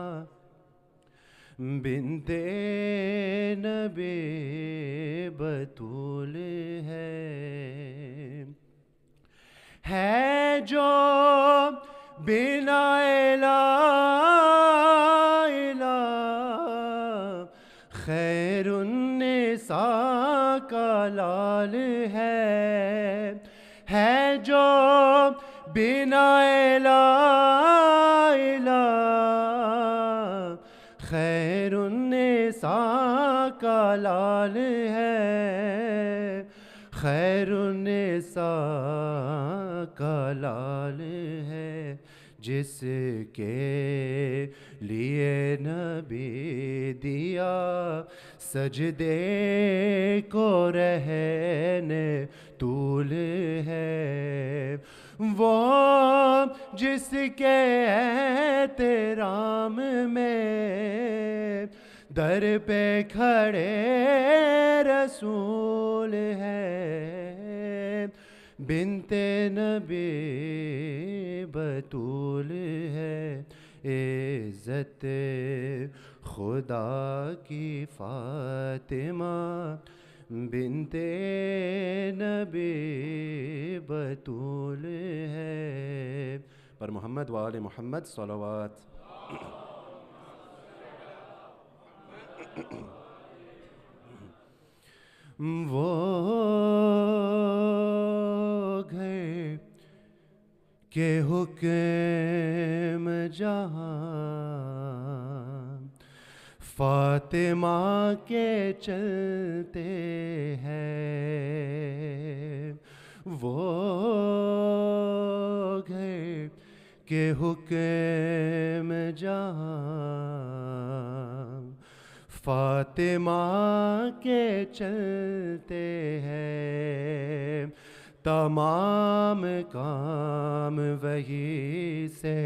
بنت نبی بطول ہے. جو بنا لا الہ خیر النساء کا لال ہے. جو بنا لا الہ خیر النساء کا لال ہے. خیر النساء کا لال ہے. جس کے لیے نبی دیا سجدے کو رہنے طول ہے. وہ جس کے احترام میں در پہ کھڑے رسول ہے. بنت نبی بطول ہے. عزت خدا کی فاطمہ بنت نبی بطول ہے. پر محمد وآل محمد صلوات. وہ گھر کے حکم جہاں فاطمہ کے چلتے ہیں. وہ گھر کے حکم جہاں فاطمہ کے چلتے ہیں. تمام کام وہی سے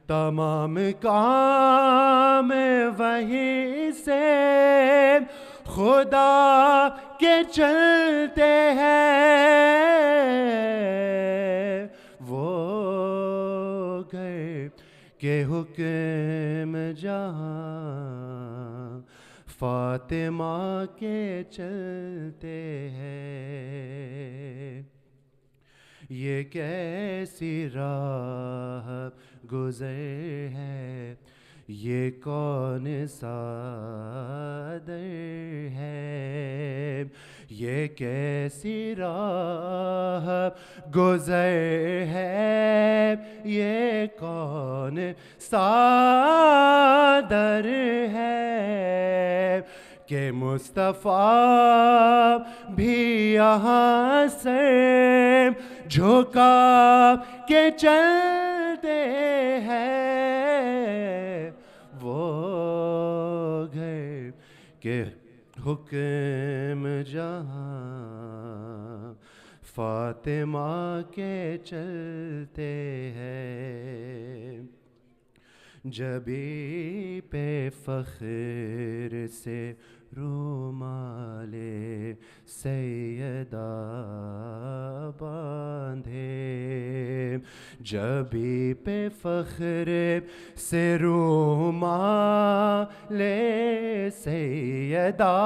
تمام کام وہیں سے خدا کے چلتے ہیں، وہ گھر کے حکم جہاں فاطمہ کے چلتے ہیں۔ یہ کیسی راہ گزر ہے، یہ کون سا در ہے، یہ کیسی راہ گزر ہے، یہ کون سا در ہے کہ مصطفیٰ بھی یہاں سے جھکا کے چلتے ہیں، وہ گھر کے حکم جہاں فاطمہ کے چلتے ہیں۔ جبی پہ فخر سے رومال سیدہ باندھے، جبی پہ فخر سے رومال سیدہ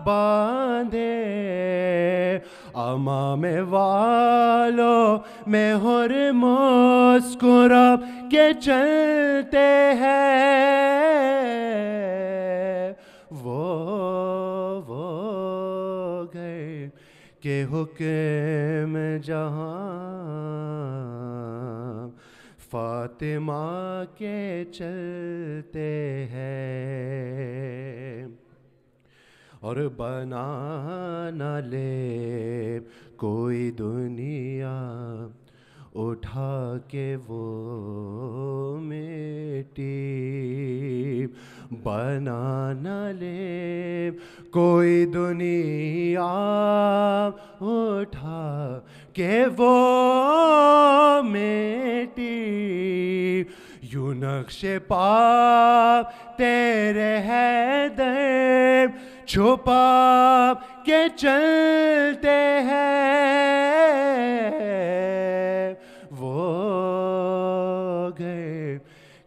باندھے، امام والوں میں ہر مسکرا کے چلتے ہیں، وہ گھر کے حکم جہاں فاطمہ کے چلتے ہیں۔ اور بنا نہ لے کوئی دنیا اٹھا کے وہ مٹی، بنا نہ لے کوئی دنیا اٹھا کہ وہ مٹی، یوں نقش پا تیرے حیدر چھپا کے چلتے ہیں، وہ گھر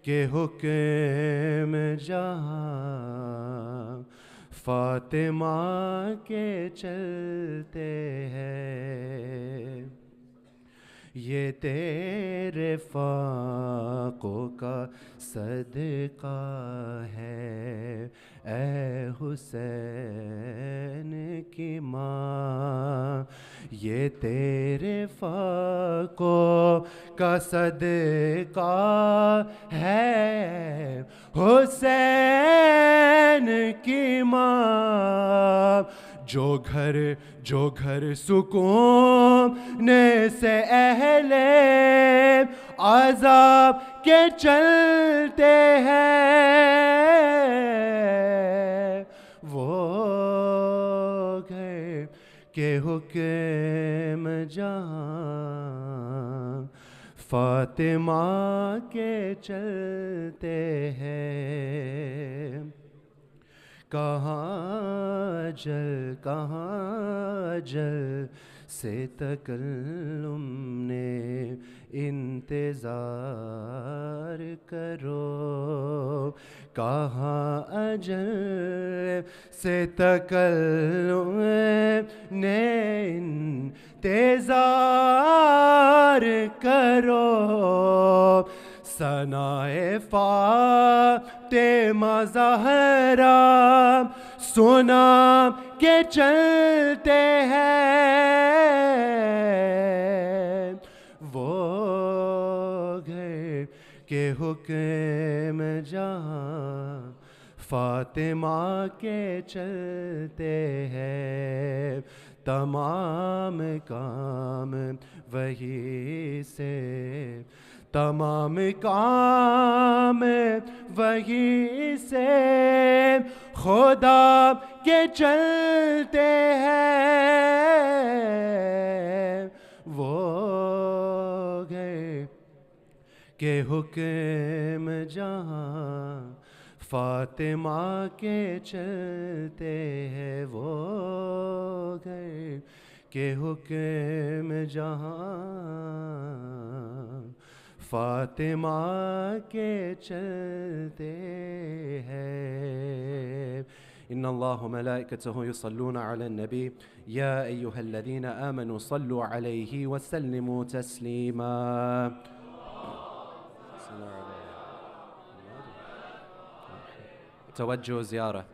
کے حکم جہاں فاطمہ کے چلتے ہیں۔ یہ تیرے فاقوں کا صدقہ ہے اے حسین کی ماں، یہ تیرے فاقوں کا صدقہ ہے حسین کی ماں، جو گھر سکون سے اہل عذاب کے چلتے ہیں، وہ گھر کے حکم جہاں فاطمہ کے چلتے ہیں۔ کہاں جل سے تکلم نے انتظار کرو، کہاں اجل سے تکلم نے انتظار کرو، ثنائے فاطمہ زہرا سنا کے چلتے ہیں، وہ گھر کے حکم جہاں فاطمہ کے چلتے ہیں، تمام کام وہی سے، تمام کام وہی سے خدا کے چلتے ہیں، وہ گئے के हुक्म जहाँ फातिमा के चलते हैं वो घर के हुक्म जहाँ फातिमा के चलते हैं إن الله وملائكته يصلون على النبي يا أيها الذين آمنوا صلوا عليه وسلموا تسليما توجه زيارة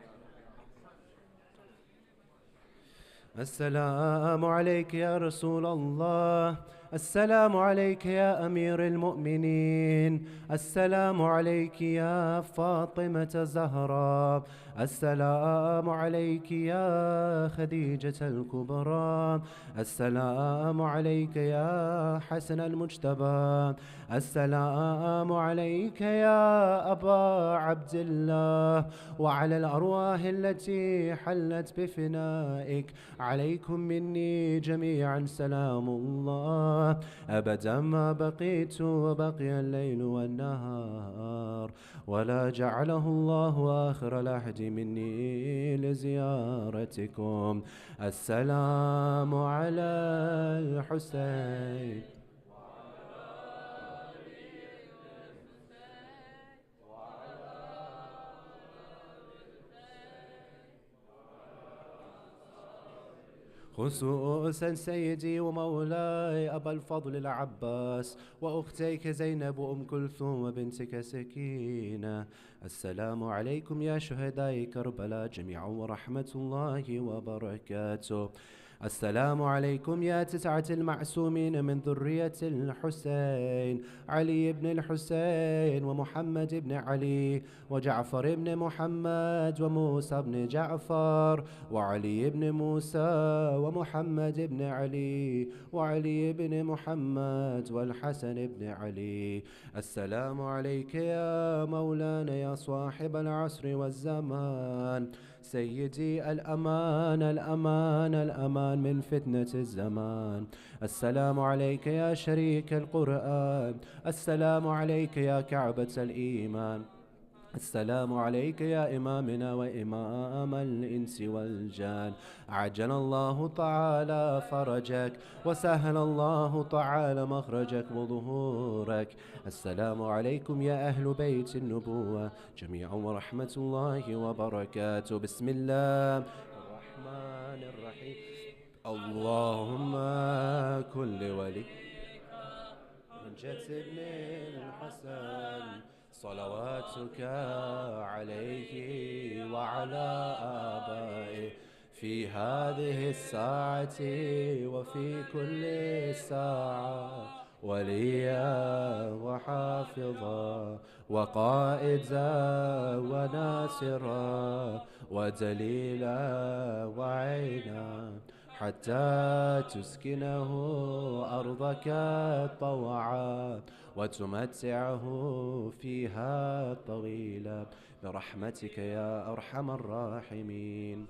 السلام عليك يا رسول الله السلام عليك يا أمير المؤمنين السلام عليك يا فاطمة زهراء السلام عليك يا خديجة الكبرى السلام عليك يا حسن المجتبى السلام عليك يا أبا عبد الله وعلى الأرواح التي حلت بفنائك عليكم مني جميعا سلام الله أبدا ما بقيت وبقي الليل والنهار ولا جعله الله آخر العهد مني لزيارتكم السلام على الحسين خصوصا سيدي ومولاي أبا الفضل العباس وأختيك زينب وأم كلثوم وبنتك سكينة السلام عليكم يا شهداء كربلاء جميعا ورحمة الله وبركاته السلام عليكم يا 9 المعصومين من ذرية الحسين علي بن الحسين ومحمد بن علي وجعفر بن محمد وموسى بن جعفر وعلي بن موسى ومحمد بن علي وعلي بن محمد والحسن بن علي السلام عليك يا مولانا يا صاحب العصر والزمان سيدي الأمان الأمان الأمان من فتنة الزمان السلام عليك يا شريك القرآن السلام عليك يا كعبة الإيمان السلام عليك يا إمامنا وإمام الإنس والجان عجل الله تعالى فرجك وسهل الله تعالى مخرجك وظهورك السلام عليكم يا أهل بيت النبوة جميعا ورحمة الله وبركاته بسم الله الرحمن الرحيم اللهم كل ولي حجة ابن الحسن صلواتك عليه وعلى آبائه في هذه الساعة وفي كل ساعة وليا وحافظا وقائدا وناصرا ودليلا وعينا حتى تسكنه أرضك طوعا وتمتعه فيها طويلا برحمتك يا أرحم الراحمين.